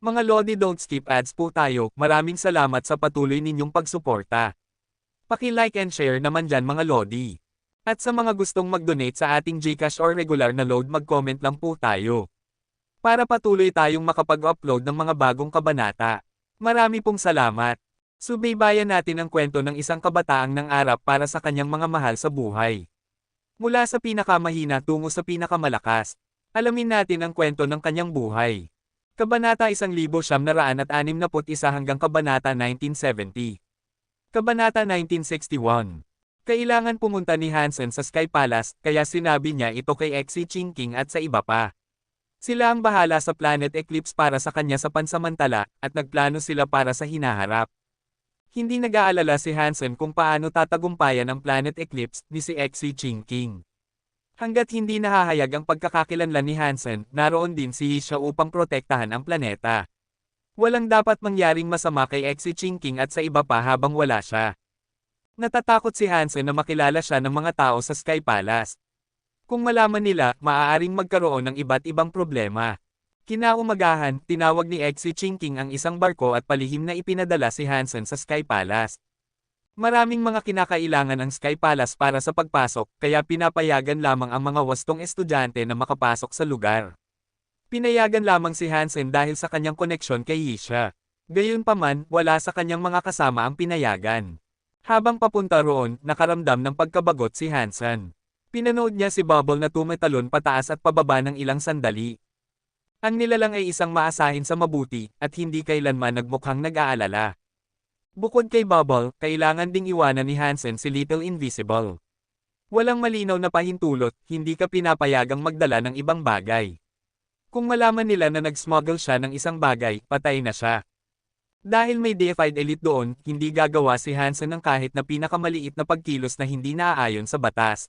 Mga Lodi, don't skip ads po tayo. Maraming salamat sa patuloy ninyong pagsuporta. Paki-like and share naman dyan mga Lodi. At sa mga gustong mag-donate sa ating GCash or regular na load, mag-comment lang po tayo. Para patuloy tayong makapag-upload ng mga bagong kabanata. Marami pong salamat. Subaybayan natin ang kwento ng isang kabataang nangarap para sa kanyang mga mahal sa buhay. Mula sa pinakamahina tungo sa pinakamalakas. Alamin natin ang kwento ng kanyang buhay. Kabanata 1961 hanggang Kabanata 1970. Kabanata 1961. Kailangan pumunta ni Hansen sa Sky Palace, kaya sinabi niya ito kay Xi Jinping at sa iba pa. Sila ang bahala sa planet eclipse para sa kanya sa pansamantala, at nagplano sila para sa hinaharap. Hindi nag-aalala si Hansen kung paano tatagumpayan ang planet eclipse ni si Xi Jinping. Hanggat hindi nahahayag ang pagkakakilanlan ni Hansen, naroon din si siya upang protektahan ang planeta. Walang dapat mangyaring masama kay Xi Jinping at sa iba pa habang wala siya. Natatakot si Hansen na makilala siya ng mga tao sa Sky Palace. Kung malaman nila, maaaring magkaroon ng iba't ibang problema. Kinaumagahan, tinawag ni Xi Jinping ang isang barko at palihim na ipinadala si Hansen sa Sky Palace. Maraming mga kinakailangan ang Sky Palace para sa pagpasok, kaya pinapayagan lamang ang mga wastong estudyante na makapasok sa lugar. Pinayagan lamang si Hansen dahil sa kanyang koneksyon kay Yisha. Gayunpaman, wala sa kanyang mga kasama ang pinayagan. Habang papunta roon, nakaramdam ng pagkabagot si Hansen. Pinanood niya si Bubble na tumatalon pataas at pababa ng ilang sandali. Ang nilalang ay isang maasahin sa mabuti, at hindi kailanman nagmukhang nag-aalala. Bukod kay Bubble, kailangan ding iwanan ni Hansen si Little Invisible. Walang malinaw na pahintulot, hindi ka pinapayagang magdala ng ibang bagay. Kung malaman nila na nag-smuggle siya ng isang bagay, patay na siya. Dahil may deified elite doon, hindi gagawa si Hansen ng kahit na pinakamaliit na pagkilos na hindi naaayon sa batas.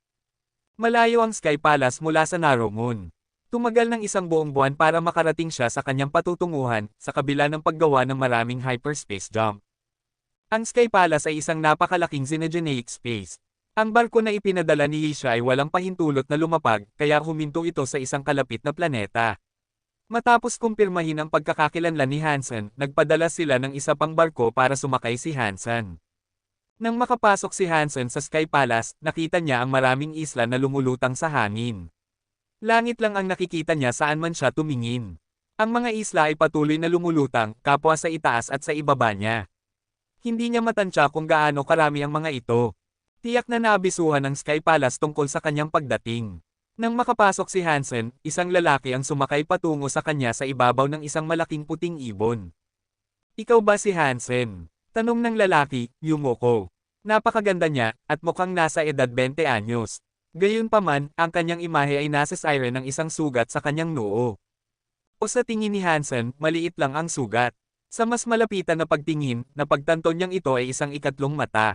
Malayo ang Sky Palace mula sa Narrow Moon. Tumagal ng isang buong buwan para makarating siya sa kanyang patutunguhan, sa kabila ng paggawa ng maraming hyperspace jump. Ang Sky Palace ay isang napakalaking xenogeneic space. Ang barko na ipinadala ni Yisha ay walang pahintulot na lumapag, kaya huminto ito sa isang kalapit na planeta. Matapos kumpirmahin ang pagkakakilanlan ni Hansen, nagpadala sila ng isa pang barko para sumakay si Hansen. Nang makapasok si Hansen sa Sky Palace, nakita niya ang maraming isla na lumulutang sa hangin. Langit lang ang nakikita niya saan man siya tumingin. Ang mga isla ay patuloy na lumulutang, kapwa sa itaas at sa ibaba niya. Hindi niya matansya kung gaano karami ang mga ito. Tiyak na naabisuhan ng Sky Palace tungkol sa kanyang pagdating. Nang makapasok si Hansen, isang lalaki ang sumakay patungo sa kanya sa ibabaw ng isang malaking puting ibon. "Ikaw ba si Hansen?" tanong ng lalaki, Yumoko. Napakaganda niya, at mukhang nasa edad 20 anyos. Gayunpaman, ang kanyang imahe ay nasa siren ng isang sugat sa kanyang noo. O sa tingin ni Hansen, maliit lang ang sugat. Sa mas malapitan na pagtingin, napagtanto niyang ito ay isang ikatlong mata.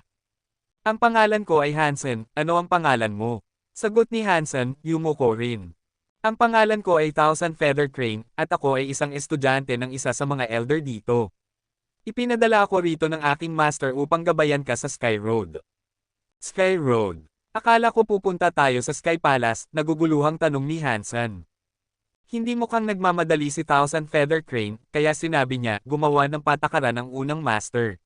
"Ang pangalan ko ay Hansen, ano ang pangalan mo?" Sagot ni Hansen, Yumoko rin. "Ang pangalan ko ay Thousand Feather Crane, at ako ay isang estudyante ng isa sa mga elder dito. Ipinadala ako rito ng aking master upang gabayan ka sa Sky Road." Sky Road. Akala ko pupunta tayo sa Sky Palace, naguguluhang tanong ni Hansen. Hindi mukhang nagmamadali si Thousand Feather Crane, kaya sinabi niya, gumawa ng patakaran ang unang master.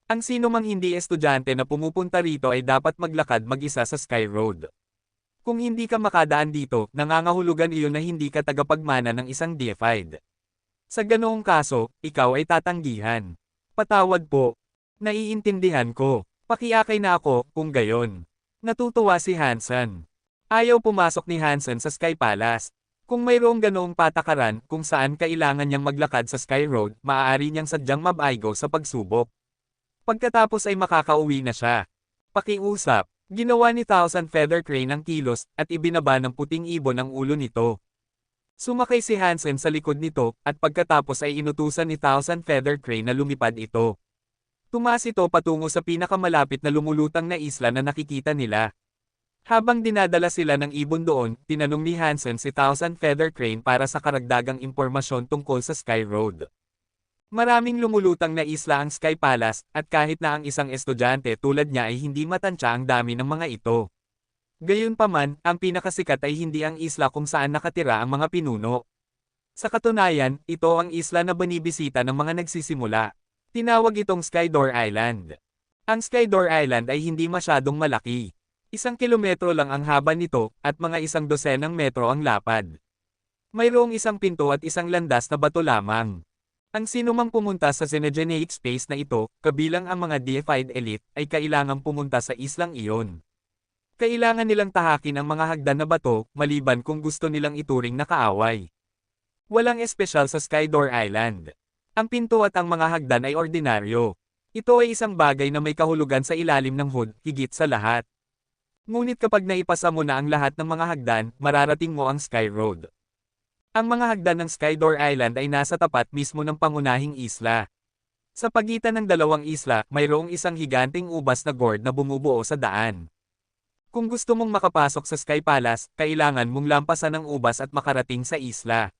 Ang sino mang hindi estudyante na pumupunta rito ay dapat maglakad mag-isa sa Sky Road. Kung hindi ka makadaan dito, nangangahulugan iyon na hindi ka tagapagmana ng isang deified. Sa ganoong kaso, ikaw ay tatanggihan. "Patawad po. Naiintindihan ko. Pakiakay na ako, kung gayon." Natutuwa si Hansen. Ayaw pumasok ni Hansen sa Sky Palace. Kung mayroong ganoong patakaran kung saan kailangan niyang maglakad sa Sky Road, maaari niyang sadyang mabaigo sa pagsubok. Pagkatapos ay makakauwi na siya. Pakiusap. Ginawa ni Thousand Feather Crane ang kilos, at ibinaba ng puting ibon ang ulo nito. Sumakay si Hansen sa likod nito, at pagkatapos ay inutusan ni Thousand Feather Crane na lumipad ito. Tumaas ito patungo sa pinakamalapit na lumulutang na isla na nakikita nila. Habang dinadala sila ng ibon doon, tinanong ni Hansen si Thousand Feather Crane para sa karagdagang impormasyon tungkol sa Sky Road. Maraming lumulutang na isla ang Sky Palace, at kahit na ang isang estudyante tulad niya ay hindi matansya ang dami ng mga ito. Gayunpaman, ang pinakasikat ay hindi ang isla kung saan nakatira ang mga pinuno. Sa katunayan, ito ang isla na binibisita ng mga nagsisimula. Tinawag itong Skydor Island. Ang Skydor Island ay hindi masyadong malaki. 1 kilometro lang ang haba nito, at mga 100 metro ang lapad. Mayroong isang pinto at isang landas na bato lamang. Ang sinumang pumunta sa Xenogeneic space na ito, kabilang ang mga deified elite, ay kailangang pumunta sa islang iyon. Kailangan nilang tahakin ang mga hagdan na bato, maliban kung gusto nilang ituring na kaaway. Walang espesyal sa Skydor Island. Ang pinto at ang mga hagdan ay ordinaryo. Ito ay isang bagay na may kahulugan sa ilalim ng hood, higit sa lahat. Ngunit kapag naipasa mo na ang lahat ng mga hagdan, mararating mo ang Sky Road. Ang mga hagdan ng Skydor Island ay nasa tapat mismo ng pangunahing isla. Sa pagitan ng dalawang isla, mayroong isang higanting ubas na gourd na bumubuo sa daan. Kung gusto mong makapasok sa Sky Palace, kailangan mong lampasan ang ubas at makarating sa isla.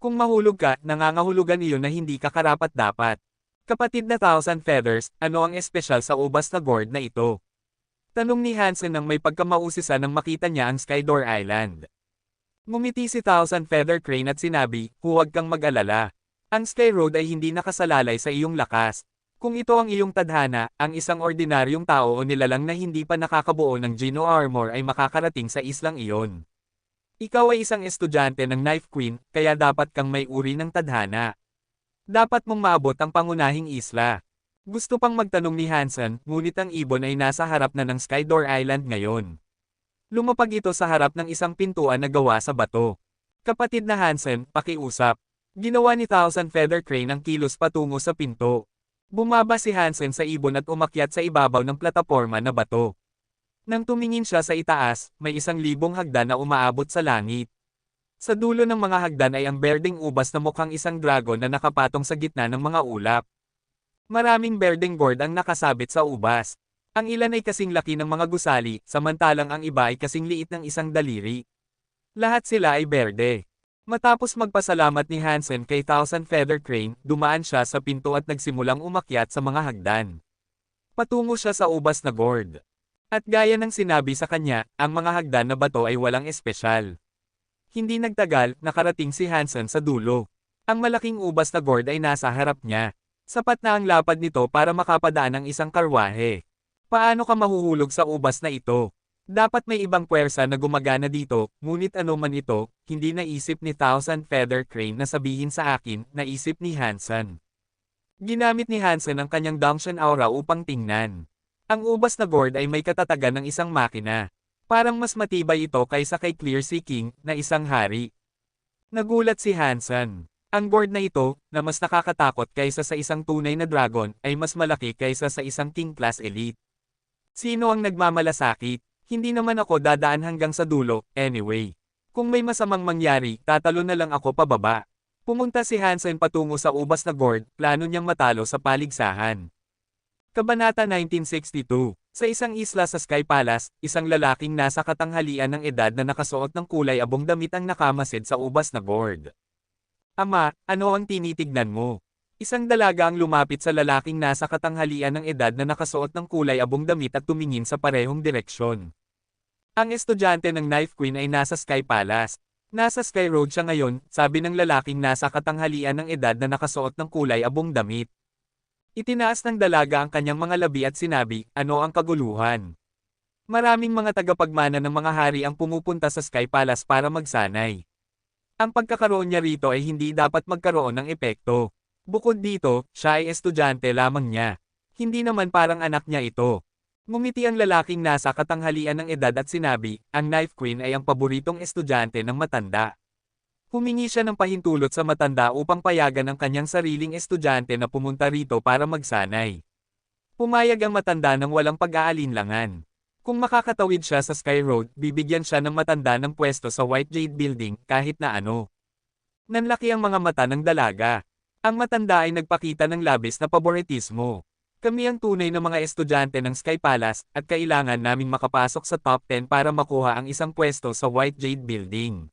Kung mahulog ka, nangangahulugan iyon na hindi ka karapat-dapat. Kapatid na Thousand Feathers, ano ang espesyal sa ubas na gourd na ito? Tanong ni Hansen nang may pagkamausisa nang makita niya ang Skydor Island. Ngumiti si Thousand Feather Crane at sinabi, huwag kang mag-alala. Ang Sky Road ay hindi nakasalalay sa iyong lakas. Kung ito ang iyong tadhana, ang isang ordinaryong tao o nilalang na hindi pa nakakabuo ng Geno Armor ay makakarating sa islang iyon. Ikaw ay isang estudyante ng Knife Queen, kaya dapat kang may uri ng tadhana. Dapat mong maabot ang pangunahing isla. Gusto pang magtanong ni Hansen, ngunit ang ibon ay nasa harap na ng Skydor Island ngayon. Lumapag ito sa harap ng isang pintuan na gawa sa bato. Kapatid na Hansen, pakiusap. Ginawa ni Thousand Feather Crane ang kilos patungo sa pinto. Bumaba si Hansen sa ibon at umakyat sa ibabaw ng plataporma na bato. Nang tumingin siya sa itaas, may 1,000 hagdan na umaabot sa langit. Sa dulo ng mga hagdan ay ang berdeng ubas na mukhang isang dragon na nakapatong sa gitna ng mga ulap. Maraming berdeng gourd ang nakasabit sa ubas. Ang ilan ay kasing laki ng mga gusali, samantalang ang iba ay kasing liit ng isang daliri. Lahat sila ay berde. Matapos magpasalamat ni Hansen kay Thousand Feather Crane, dumaan siya sa pinto at nagsimulang umakyat sa mga hagdan. Patungo siya sa ubas na gourd. At gaya ng sinabi sa kanya, ang mga hagdan na bato ay walang espesyal. Hindi nagtagal, nakarating si Hansen sa dulo. Ang malaking ubas na gourd ay nasa harap niya. Sapat na ang lapad nito para makapadaan ng isang karwahe. Paano ka mahuhulog sa ubas na ito? Dapat may ibang puwersa na gumagana dito, ngunit ano man ito, hindi naisip ni Thousand Feather Crane na sabihin sa akin, naisip ni Hansen. Ginamit ni Hansen ang kanyang Dunction Aura upang tingnan. Ang ubas na gourd ay may katatagan ng isang makina. Parang mas matibay ito kaysa kay Clear Sea King, na isang hari. Nagulat si Hansen. Ang gourd na ito, na mas nakakatakot kaysa sa isang tunay na dragon, ay mas malaki kaysa sa isang King Class Elite. Sino ang nagmamalasakit? Hindi naman ako dadaan hanggang sa dulo, anyway. Kung may masamang mangyari, tatalo na lang ako pababa. Pumunta si Hansen patungo sa ubas na gourd, plano niyang matalo sa paligsahan. Kabanata 1962. Sa isang isla sa Sky Palace, isang lalaking nasa katanghalian ng edad na nakasuot ng kulay abong damit ang nakamasid sa ubas na gourd. Ama, ano ang tinitignan mo? Isang dalaga ang lumapit sa lalaking nasa katanghalian ng edad na nakasuot ng kulay abong damit at tumingin sa parehong direksyon. Ang estudyante ng Knife Queen ay nasa Sky Palace. Nasa Sky Road siya ngayon, sabi ng lalaking nasa katanghalian ng edad na nakasuot ng kulay abong damit. Itinaas ng dalaga ang kanyang mga labi at sinabi, ano ang kaguluhan? Maraming mga tagapagmana ng mga hari ang pumupunta sa Sky Palace para magsanay. Ang pagkakaroon niya rito ay hindi dapat magkaroon ng epekto. Bukod dito, siya ay estudyante lamang niya. Hindi naman parang anak niya ito. Ngumiti ang lalaking nasa katanghalian ng edad at sinabi, ang Knife Queen ay ang paboritong estudyante ng matanda. Humingi siya ng pahintulot sa matanda upang payagan ang kanyang sariling estudyante na pumunta rito para magsanay. Pumayag ang matanda ng walang pag-aalinlangan. Kung makakatawid siya sa Sky Road, bibigyan siya ng matanda ng pwesto sa White Jade Building, kahit na ano. Nanlaki ang mga mata ng dalaga. Ang matanda ay nagpakita ng labis na paboritismo. Kami ang tunay na mga estudyante ng Sky Palace, at kailangan naming makapasok sa top 10 para makuha ang isang pwesto sa White Jade Building.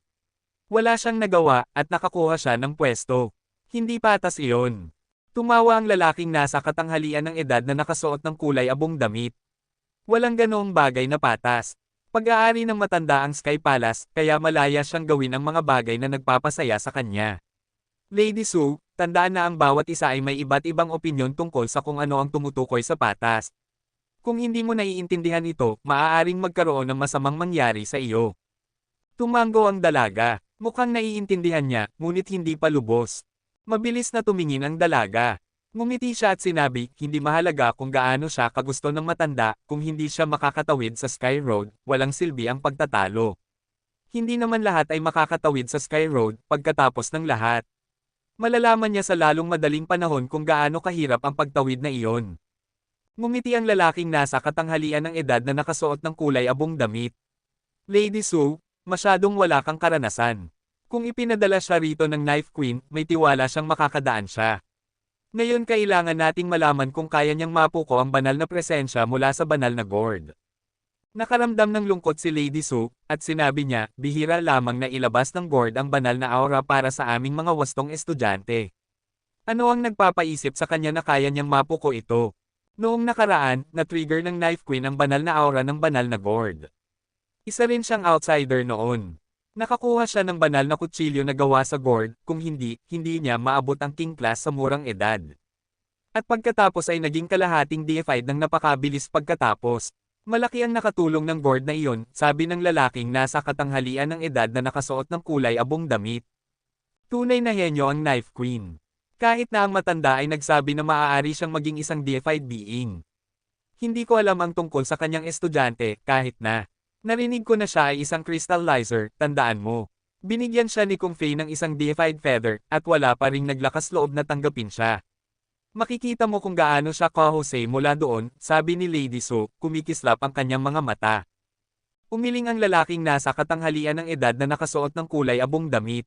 Wala siyang nagawa, at nakakuha siya ng pwesto. Hindi patas iyon. Tumawa ang lalaking nasa katanghalian ng edad na nakasuot ng kulay abong damit. Walang ganoong bagay na patas. Pag-aari ng matanda ang Sky Palace, kaya malaya siyang gawin ang mga bagay na nagpapasaya sa kanya. Lady Su, tandaan na ang bawat isa ay may iba't ibang opinyon tungkol sa kung ano ang tumutukoy sa patas. Kung hindi mo naiintindihan ito, maaaring magkaroon ng masamang mangyari sa iyo. Tumango ang dalaga. Mukhang naiintindihan niya, ngunit hindi pa lubos. Mabilis na tumingin ang dalaga. Ngumiti siya at sinabi, hindi mahalaga kung gaano siya kagusto ng matanda, kung hindi siya makakatawid sa Sky Road, walang silbi ang pagtatalo. Hindi naman lahat ay makakatawid sa Sky Road, pagkatapos ng lahat. Malalaman niya sa lalong madaling panahon kung gaano kahirap ang pagtawid na iyon. Ngumiti ang lalaking nasa katanghalian ng edad na nakasuot ng kulay abong damit. Lady Su, masyadong wala kang karanasan. Kung ipinadala siya rito ng Knife Queen, may tiwala siyang makakadaan siya. Ngayon kailangan nating malaman kung kaya niyang mapuko ang banal na presensya mula sa banal na gourd. Nakaramdam ng lungkot si Lady Su, at sinabi niya, bihira lamang na ilabas ng gourd ang banal na aura para sa aming mga wastong estudyante. Ano ang nagpapaisip sa kanya na kaya niyang mapuko ito? Noong nakaraan, na-trigger ng Knife Queen ang banal na aura ng banal na gourd. Isa rin siyang outsider noon. Nakakuha siya ng banal na kutsilyo na gawa sa gourd, kung hindi niya maabot ang king class sa murang edad. At pagkatapos ay naging kalahating deified ng napakabilis pagkatapos. Malaki ang nakatulong ng gourd na iyon, sabi ng lalaking nasa katanghalian ng edad na nakasuot ng kulay abong damit. Tunay na henyo ang Knife Queen. Kahit na ang matanda ay nagsabi na maaari siyang maging isang deified being. Hindi ko alam ang tungkol sa kanyang estudyante, kahit na. Narinig ko na siya ay isang crystallizer, tandaan mo. Binigyan siya ni Kung Fei ng isang deified feather, at wala pa ring naglakas loob na tanggapin siya. Makikita mo kung gaano siya kahusay mula doon, sabi ni Lady Su, kumikislap ang kanyang mga mata. Umiling ang lalaking nasa katanghalian ng edad na nakasuot ng kulay abong damit.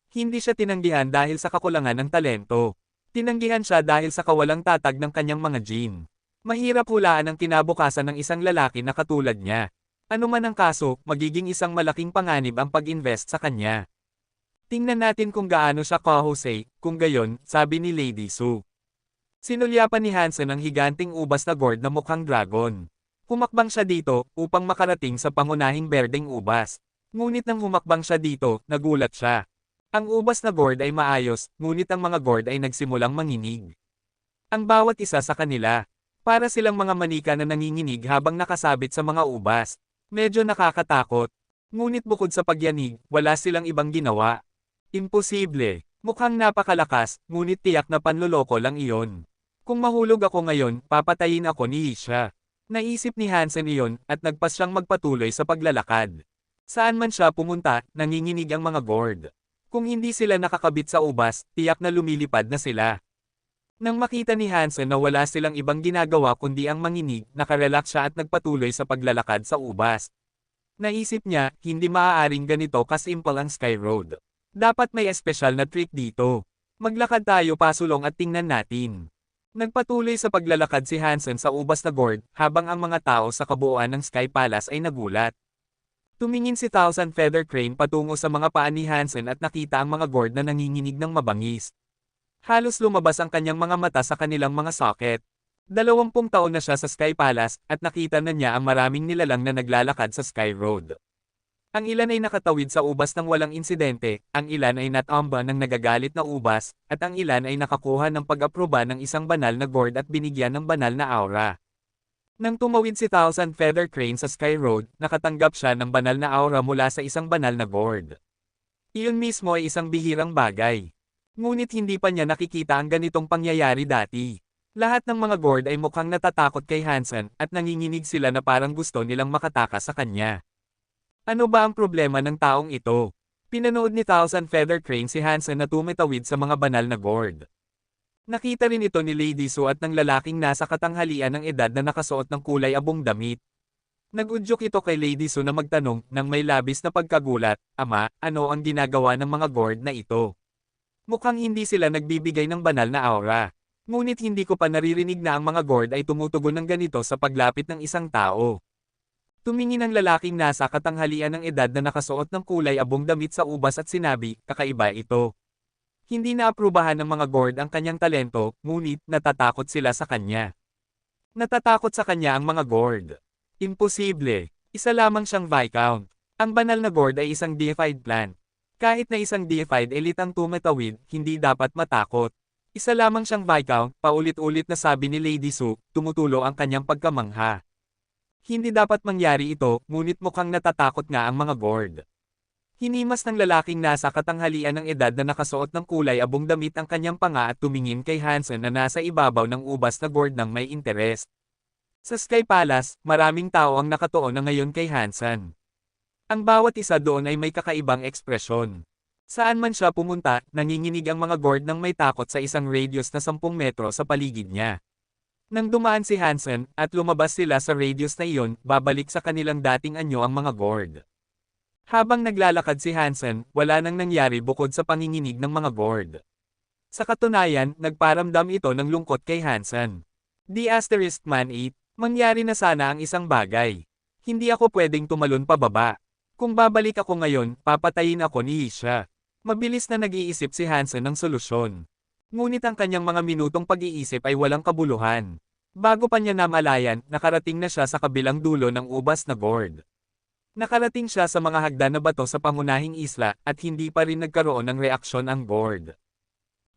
Hindi siya tinanggihan dahil sa kakulangan ng talento. Tinanggihan siya dahil sa kawalang tatag ng kanyang mga gene. Mahirap hulaan ang kinabukasan ng isang lalaki na katulad niya. Ano man ang kaso, magiging isang malaking panganib ang pag-invest sa kanya. Tingnan natin kung gaano siya kahusay, kung gayon, sabi ni Lady Su. Sinulyapan ni Hansen ang higanting ubas na gourd na mukhang dragon. Humakbang siya dito, upang makarating sa pangunahing berdeng ubas. Ngunit nang humakbang siya dito, nagulat siya. Ang ubas na gourd ay maayos, ngunit ang mga gourd ay nagsimulang manginig. Ang bawat isa sa kanila, para silang mga manika na nanginginig habang nakasabit sa mga ubas. Medyo nakakatakot. Ngunit bukod sa pagyanig, wala silang ibang ginawa. Imposible. Mukhang napakalakas, ngunit tiyak na panloloko lang iyon. Kung mahulog ako ngayon, papatayin ako ni Isha. Naisip ni Hansen iyon, at nagpas siyang magpatuloy sa paglalakad. Saan man siya pumunta, nanginginig ang mga gourd. Kung hindi sila nakakabit sa ubas, tiyak na lumilipad na sila. Nang makita ni Hansen na wala silang ibang ginagawa kundi ang manginig, nakarelax siya at nagpatuloy sa paglalakad sa ubas. Naisip niya, hindi maaaring ganito kasimple ang Sky Road. Dapat may espesyal na trick dito. Maglakad tayo pasulong at tingnan natin. Nagpatuloy sa paglalakad si Hansen sa ubas na gourd, habang ang mga tao sa kabuuan ng Sky Palace ay nagulat. Tumingin si Thousand Feather Crane patungo sa mga paa ni Hansen at nakita ang mga gourd na nanginginig ng mabangis. Halos lumabas ang kanyang mga mata sa kanilang mga socket. 20 taon na siya sa Sky Palace, at nakita na niya ang maraming nilalang na naglalakad sa Sky Road. Ang ilan ay nakatawid sa ubas ng walang insidente, ang ilan ay natamba ng nagagalit na ubas, at ang ilan ay nakakuha ng pag-aproba ng isang banal na gourd at binigyan ng banal na aura. Nang tumawid si Thousand Feather Crane sa Sky Road, nakatanggap siya ng banal na aura mula sa isang banal na gourd. Iyon mismo ay isang bihirang bagay. Ngunit hindi pa niya nakikita ang ganitong pangyayari dati. Lahat ng mga gourd ay mukhang natatakot kay Hansen, at nanginginig sila na parang gusto nilang makatakas sa kanya. Ano ba ang problema ng taong ito? Pinanood ni Thousand Feather Crane si Hansen na tumitawid sa mga banal na gourd. Nakita rin ito ni Lady Su at ng lalaking nasa katanghalian ng edad na nakasuot ng kulay abong damit. Nag-udyok ito kay Lady Su na magtanong, nang may labis na pagkagulat, Ama, ano ang ginagawa ng mga gourd na ito? Mukhang hindi sila nagbibigay ng banal na aura. Ngunit hindi ko pa naririnig na ang mga gourd ay tumutugon ng ganito sa paglapit ng isang tao. Tumingin ang lalaking nasa katanghalian ng edad na nakasuot ng kulay abong damit sa ubas at sinabi, kakaiba ito. Hindi naaprubahan ng mga gourd ang kanyang talento, ngunit natatakot sila sa kanya. Natatakot sa kanya ang mga gourd. Imposible. Isa lamang siyang Viscount. Ang banal na gourd ay isang deified plant. Kahit na isang deified elite ang tumatawid, hindi dapat matakot. Isa lamang siyang Viscount, paulit-ulit na sabi ni Lady Su, tumutulo ang kanyang pagkamangha. Hindi dapat mangyari ito, ngunit mukhang natatakot nga ang mga Gord. Hinimas ng lalaking nasa katanghalian ng edad na nakasuot ng kulay abong damit ang kanyang panga at tumingin kay Hansen na nasa ibabaw ng ubas na Gord ng may interes. Sa Sky Palace, maraming tao ang nakatuon na ngayon kay Hansen. Ang bawat isa doon ay may kakaibang ekspresyon. Saan man siya pumunta, nanginginig ang mga Gord ng may takot sa isang radius na 10 metro sa paligid niya. Nang dumaan si Hansen, at lumabas sila sa radius na iyon, babalik sa kanilang dating anyo ang mga Gord. Habang naglalakad si Hansen, wala nang nangyari bukod sa panginginig ng mga Gord. Sa katunayan, nagparamdam ito ng lungkot kay Hansen. *Man 8, mangyari na sana ang isang bagay. Hindi ako pwedeng tumalon pababa. Kung babalik ako ngayon, papatayin ako ni Isha. Mabilis na nag-iisip si Hansen ng solusyon. Ngunit ang kanyang mga minutong pag-iisip ay walang kabuluhan. Bago pa niya namalayan, nakarating na siya sa kabilang dulo ng ubas na Gord. Nakarating siya sa mga hagdan na bato sa pangunahing isla, at hindi pa rin nagkaroon ng reaksyon ang Gord.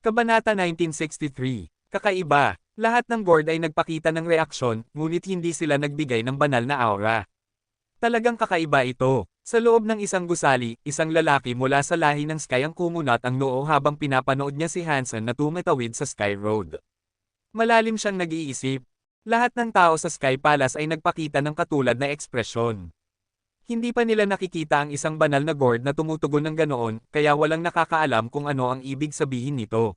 Kabanata 1963. Kakaiba. Lahat ng Gord ay nagpakita ng reaksyon, ngunit hindi sila nagbigay ng banal na aura. Talagang kakaiba ito. Sa loob ng isang gusali, isang lalaki mula sa lahi ng Sky ang kumunat ang noo habang pinapanood niya si Hansen na tumatawid sa Sky Road. Malalim siyang nag-iisip. Lahat ng tao sa Sky Palace ay nagpakita ng katulad na ekspresyon. Hindi pa nila nakikita ang isang banal na Gord na tumutugon ng ganoon, kaya walang nakakaalam kung ano ang ibig sabihin nito.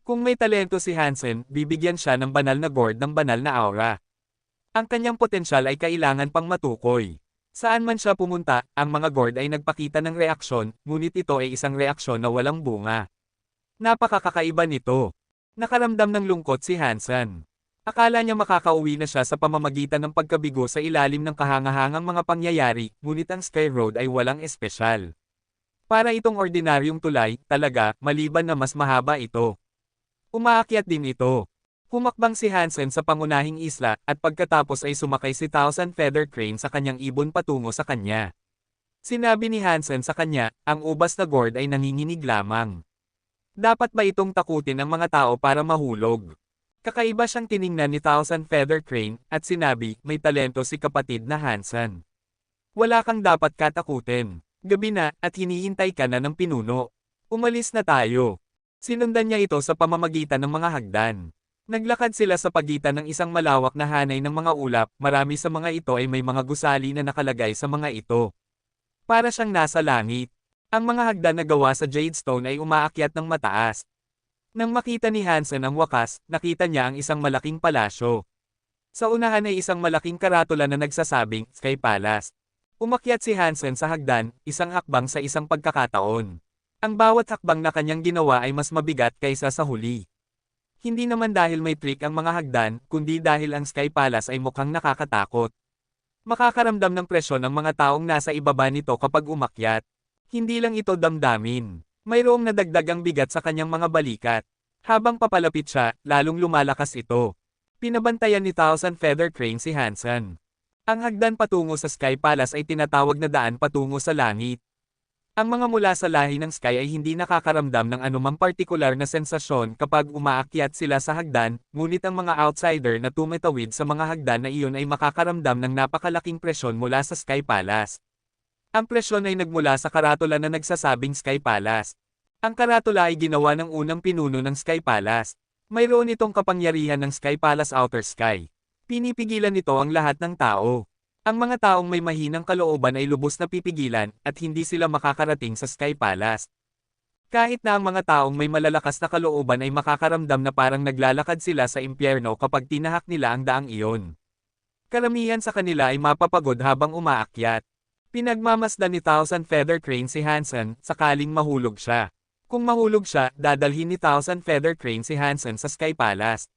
Kung may talento si Hansen, bibigyan siya ng banal na Gord ng banal na aura. Ang kanyang potensyal ay kailangan pang matukoy. Saan man siya pumunta, ang mga Gord ay nagpakita ng reaksyon, ngunit ito ay isang reaksyon na walang bunga. Napakakaiba nito. Nakaramdam ng lungkot si Hansen. Akala niya makakauwi na siya sa pamamagitan ng pagkabigo sa ilalim ng kahangahangang mga pangyayari, ngunit ang Sky Road ay walang espesyal. Para itong ordinaryong tulay, talaga, maliban na mas mahaba ito. Umaakyat din ito. Humakbang si Hansen sa pangunahing isla, at pagkatapos ay sumakay si Thousand Feather Crane sa kanyang ibon patungo sa kanya. Sinabi ni Hansen sa kanya, ang ubas na Gord ay nanginginig lamang. Dapat ba itong takutin ang mga tao para mahulog? Kakaiba siyang tiningnan ni Thousand Feather Crane, at sinabi, may talento si kapatid na Hansen. Wala kang dapat katakutin. Gabi na, at hinihintay ka na ng pinuno. Umalis na tayo. Sinundan niya ito sa pamamagitan ng mga hagdan. Naglakad sila sa pagitan ng isang malawak na hanay ng mga ulap, marami sa mga ito ay may mga gusali na nakalagay sa mga ito. Para siyang nasa langit. Ang mga hagdan na gawa sa Jadestone ay umaakyat ng mataas. Nang makita ni Hansen ang wakas, nakita niya ang isang malaking palasyo. Sa unahan ay isang malaking karatula na nagsasabing, Sky Palace. Umakyat si Hansen sa hagdan, isang hakbang sa isang pagkakataon. Ang bawat hakbang na kanyang ginawa ay mas mabigat kaysa sa huli. Hindi naman dahil may trick ang mga hagdan, kundi dahil ang Sky Palace ay mukhang nakakatakot. Makakaramdam ng presyon ang mga taong nasa ibaba nito kapag umakyat. Hindi lang ito damdamin. Mayroong nadagdag ang bigat sa kanyang mga balikat. Habang papalapit siya, lalong lumalakas ito. Pinabantayan ni Thousand Feather Crane si Hansen. Ang hagdan patungo sa Sky Palace ay tinatawag na daan patungo sa langit. Ang mga mula sa lahi ng Sky ay hindi nakakaramdam ng anumang partikular na sensasyon kapag umaakyat sila sa hagdan, ngunit ang mga outsider na tumatawid sa mga hagdan na iyon ay makakaramdam ng napakalaking presyon mula sa Sky Palace. Ang presyon ay nagmula sa karatula na nagsasabing Sky Palace. Ang karatula ay ginawa ng unang pinuno ng Sky Palace. Mayroon itong kapangyarihan ng Sky Palace Outer Sky. Pinipigilan nito ang lahat ng tao. Ang mga taong may mahinang kalooban ay lubos na pipigilan, at hindi sila makakarating sa Sky Palace. Kahit na ang mga taong may malalakas na kalooban ay makakaramdam na parang naglalakad sila sa impyerno kapag tinahak nila ang daang iyon. Karamihan sa kanila ay mapapagod habang umaakyat. Pinagmamasdan ni Thousand Feather Crane si Hansen, sakaling mahulog siya. Kung mahulog siya, dadalhin ni Thousand Feather Crane si Hansen sa Sky Palace.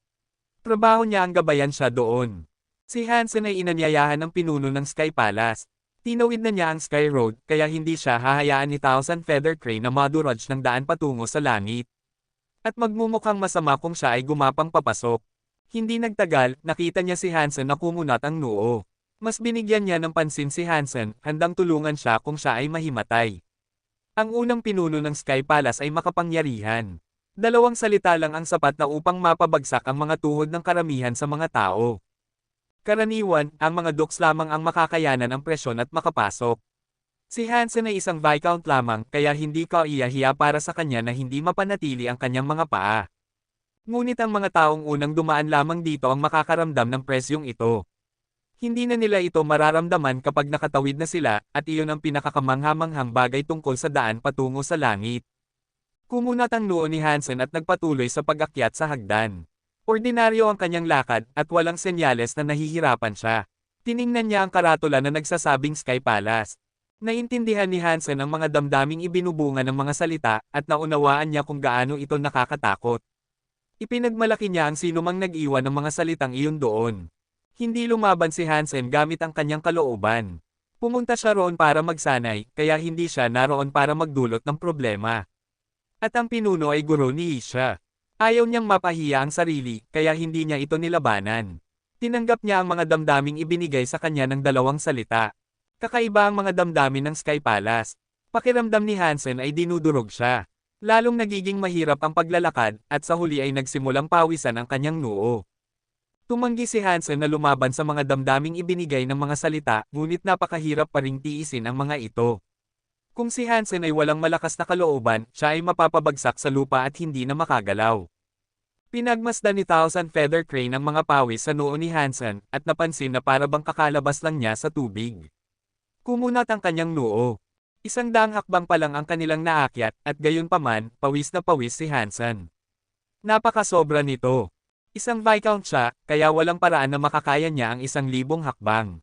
Trabaho niya ang gabayan siya doon. Si Hansen ay inanyayahan ng pinuno ng Sky Palace. Tinawid na niya ang Sky Road, kaya hindi siya hahayaan ni Thousand Feather Crane na madurage ng daan patungo sa langit. At magmumukhang masama kung siya ay gumapang papasok. Hindi nagtagal, nakita niya si Hansen na kumunat ang noo. Mas binigyan niya ng pansin si Hansen, handang tulungan siya kung siya ay mahimatay. Ang unang pinuno ng Sky Palace ay makapangyarihan. Dalawang salita lang ang sapat na upang mapabagsak ang mga tuhod ng karamihan sa mga tao. Karaniwan, ang mga Dukes lamang ang makakayanan ang presyon at makapasok. Si Hansen ay isang Viscount lamang kaya hindi kaiyahiya para sa kanya na hindi mapanatili ang kanyang mga paa. Ngunit ang mga taong unang dumaan lamang dito ang makakaramdam ng presyong ito. Hindi na nila ito mararamdaman kapag nakatawid na sila at iyon ang pinakakamangha-manghang bagay tungkol sa daan patungo sa langit. Kumunat ang noo ni Hansen at nagpatuloy sa pag-akyat sa hagdan. Ordinaryo ang kanyang lakad at walang senyales na nahihirapan siya. Tiningnan niya ang karatula na nagsasabing Sky Palace. Naintindihan ni Hansen ang mga damdaming ibinubunga ng mga salita at naunawaan niya kung gaano ito nakakatakot. Ipinagmalaki niya ang sinumang nag-iwan ng mga salitang iyon doon. Hindi lumaban si Hansen gamit ang kanyang kalooban. Pumunta siya roon para magsanay, kaya hindi siya naroon para magdulot ng problema. At ang pinuno ay guro ni Isha. Ayaw niyang mapahiya ang sarili, kaya hindi niya ito nilabanan. Tinanggap niya ang mga damdaming ibinigay sa kanya ng dalawang salita. Kakaiba ang mga damdamin ng Sky Palace. Pakiramdam ni Hansen ay dinudurog siya. Lalong nagiging mahirap ang paglalakad, at sa huli ay nagsimulang pawisan ang kanyang noo. Tumanggi si Hansen na lumaban sa mga damdaming ibinigay ng mga salita, ngunit napakahirap pa ring tiisin ang mga ito. Kung si Hansen ay walang malakas na kalooban, siya ay mapapabagsak sa lupa at hindi na makagalaw. Pinagmasdan ni Thousand Feather Crane ang mga pawis sa noo ni Hansen, at napansin na para bang kakalabas lang niya sa tubig. Kumunat ang kanyang noo. 100 hakbang pa lang ang kanilang naakyat, at gayunpaman, pawis na pawis si Hansen. Napakasobra nito. Isang Viscount siya, kaya walang paraan na makakaya niya ang 1,000 hakbang.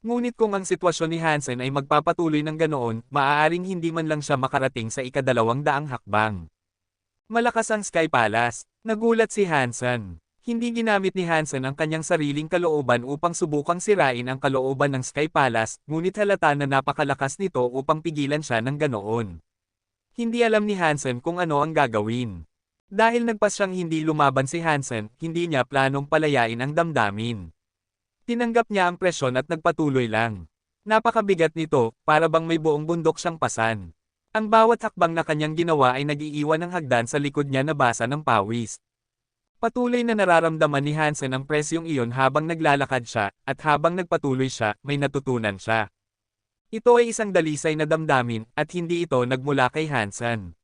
Ngunit kung ang sitwasyon ni Hansen ay magpapatuloy ng ganoon, maaaring hindi man lang siya makarating sa ika-200 hakbang. Malakas ang Sky Palace. Nagulat si Hansen. Hindi ginamit ni Hansen ang kanyang sariling kalooban upang subukang sirain ang kalooban ng Sky Palace, ngunit halata na napakalakas nito upang pigilan siya ng ganoon. Hindi alam ni Hansen kung ano ang gagawin. Dahil nagpas siyang hindi lumaban si Hansen, hindi niya planong palayain ang damdamin. Tinanggap niya ang presyon at nagpatuloy lang. Napakabigat nito, para bang may buong bundok siyang pasan. Ang bawat hakbang na kanyang ginawa ay nag-iiwan ng hagdan sa likod niya na basa ng pawis. Patuloy na nararamdaman ni Hansen ang presyong iyon habang naglalakad siya, at habang nagpatuloy siya, may natutunan siya. Ito ay isang dalisay na damdamin, at hindi ito nagmula kay Hansen.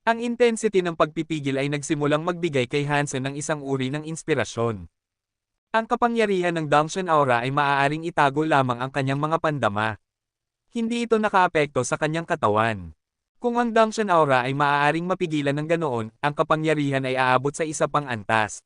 Ang intensity ng pagpipigil ay nagsimulang magbigay kay Hansen ng isang uri ng inspirasyon. Ang kapangyarihan ng Dangshan Aura ay maaaring itago lamang ang kanyang mga pandama. Hindi ito nakaapekto sa kanyang katawan. Kung ang Dangshan Aura ay maaaring mapigilan ng ganoon, ang kapangyarihan ay aabot sa isa pang antas.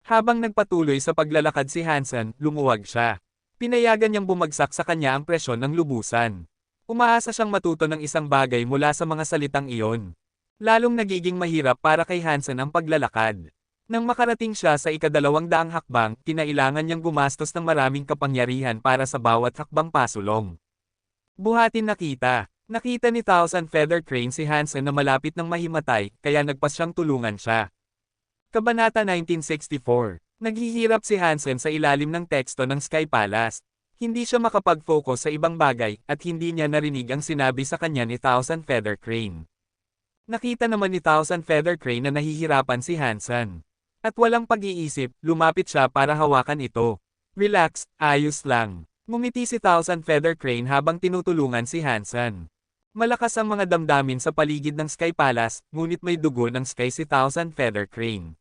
Habang nagpatuloy sa paglalakad si Hansen, lumuwag siya. Pinayagan niyang bumagsak sa kanya ang presyon ng lubusan. Umaasa siyang matuto ng isang bagay mula sa mga salitang iyon. Lalong nagiging mahirap para kay Hansen ang paglalakad. Nang makarating siya sa ika-200 hakbang, kinailangan niyang gumastos ng maraming kapangyarihan para sa bawat hakbang pasulong. Buhatin nakita. Nakita ni Thousand Feather Crane si Hansen na malapit ng mahimatay, kaya nagpas siyang tulungan siya. Kabanata 1964. Naghihirap si Hansen sa ilalim ng teksto ng Sky Palace. Hindi siya makapag-focus sa ibang bagay, at hindi niya narinig ang sinabi sa kanya ni Thousand Feather Crane. Nakita naman ni Thousand Feather Crane na nahihirapan si Hansen. At walang pag-iisip, lumapit siya para hawakan ito. Relax, ayos lang. Ngumiti si Thousand Feather Crane habang tinutulungan si Hansen. Malakas ang mga damdamin sa paligid ng Sky Palace, ngunit may dugo ng Sky si Thousand Feather Crane.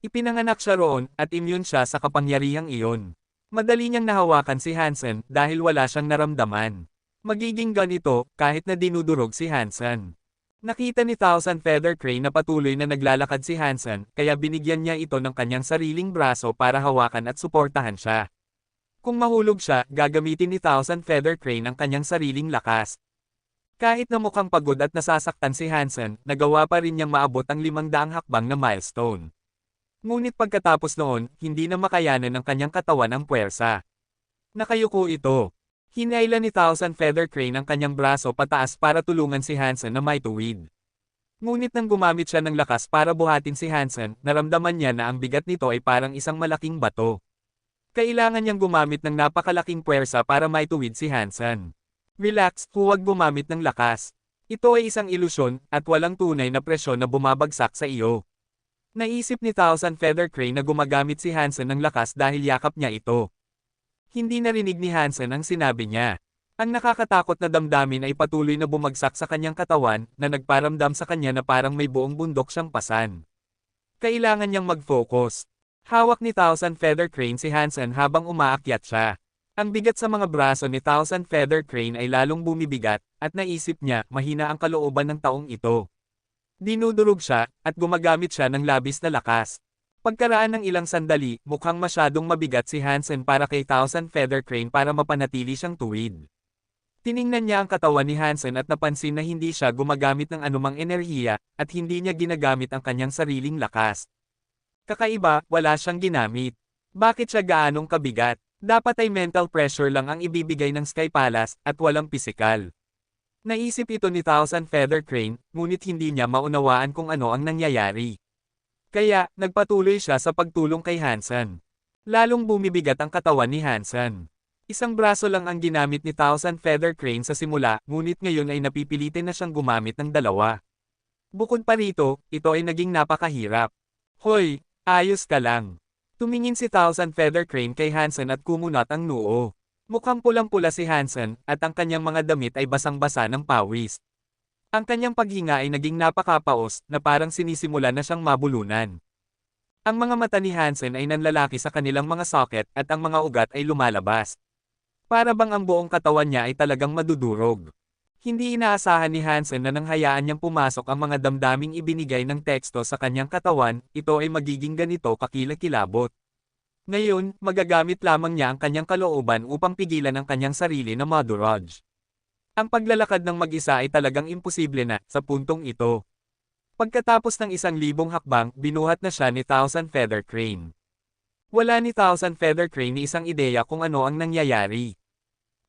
Ipinanganak siya roon, at immune siya sa kapangyarihang iyon. Madali niyang nahawakan si Hansen, dahil wala siyang naramdaman. Magiging ganito, kahit na dinudurog si Hansen. Nakita ni Thousand Feather Crane na patuloy na naglalakad si Hansen, kaya binigyan niya ito ng kanyang sariling braso para hawakan at suportahan siya. Kung mahulog siya, gagamitin ni Thousand Feather Crane ang kanyang sariling lakas. Kahit na mukhang pagod at nasasaktan si Hansen, nagawa pa rin niyang maabot ang 500 hakbang na milestone. Ngunit pagkatapos noon, hindi na makayanan ng kanyang katawan ang puwersa. Nakayuko ito. Hinailan ni Thousand Feather Crane ang kanyang braso pataas para tulungan si Hansen na maituwid. Ngunit nang gumamit siya ng lakas para buhatin si Hansen, naramdaman niya na ang bigat nito ay parang isang malaking bato. Kailangan niyang gumamit ng napakalaking puwersa para maituwid si Hansen. Relax, huwag gumamit ng lakas. Ito ay isang ilusyon, at walang tunay na presyon na bumabagsak sa iyo. Naisip ni Thousand Feather Crane na gumagamit si Hansen ng lakas dahil yakap niya ito. Hindi narinig ni Hansen ang sinabi niya. Ang nakakatakot na damdamin ay patuloy na bumagsak sa kanyang katawan, na nagparamdam sa kanya na parang may buong bundok siyang pasan. Kailangan niyang mag-focus. Hawak ni Thousand Feather Crane si Hansen habang umaakyat siya. Ang bigat sa mga braso ni Thousand Feather Crane ay lalong bumibigat, at naisip niya, mahina ang kalooban ng taong ito. Dinudurog siya, at gumagamit siya ng labis na lakas. Pagkaraan ng ilang sandali, mukhang masyadong mabigat si Hansen para kay Thousand Feather Crane para mapanatili siyang tuwid. Tiningnan niya ang katawan ni Hansen at napansin na hindi siya gumagamit ng anumang enerhiya, at hindi niya ginagamit ang kanyang sariling lakas. Kakaiba, wala siyang ginamit. Bakit siya gaanong kabigat? Dapat ay mental pressure lang ang ibibigay ng Sky Palace, at walang pisikal. Naisip ito ni Thousand Feather Crane, ngunit hindi niya maunawaan kung ano ang nangyayari. Kaya, nagpatuloy siya sa pagtulong kay Hansen. Lalong bumibigat ang katawan ni Hansen. Isang braso lang ang ginamit ni Thousand Feather Crane sa simula, ngunit ngayon ay napipilitin na siyang gumamit ng dalawa. Bukod pa rito, ito ay naging napakahirap. Hoy, ayos ka lang. Tumingin si Thousand Feather Crane kay Hansen at kumunat ang noo. Mukhang pulang-pula si Hansen, at ang kanyang mga damit ay basang-basa ng pawis. Ang kanyang paghinga ay naging napakapaos, na parang sinisimula na siyang mabulunan. Ang mga mata ni Hansen ay nanlalaki sa kanilang mga socket, at ang mga ugat ay lumalabas. Para bang ang buong katawan niya ay talagang madudurog. Hindi inaasahan ni Hansen na nang hayaan niyang pumasok ang mga damdaming ibinigay ng teksto sa kanyang katawan, ito ay magiging ganito kakilakilabot. Ngayon, magagamit lamang niya ang kanyang kalooban upang pigilan ang kanyang sarili na madurage. Ang paglalakad ng mag-isa ay talagang imposible na, sa puntong ito. Pagkatapos ng 1,000 hakbang, binuhat na siya ni Thousand Feather Crane. Wala ni Thousand Feather Crane ni isang ideya kung ano ang nangyayari.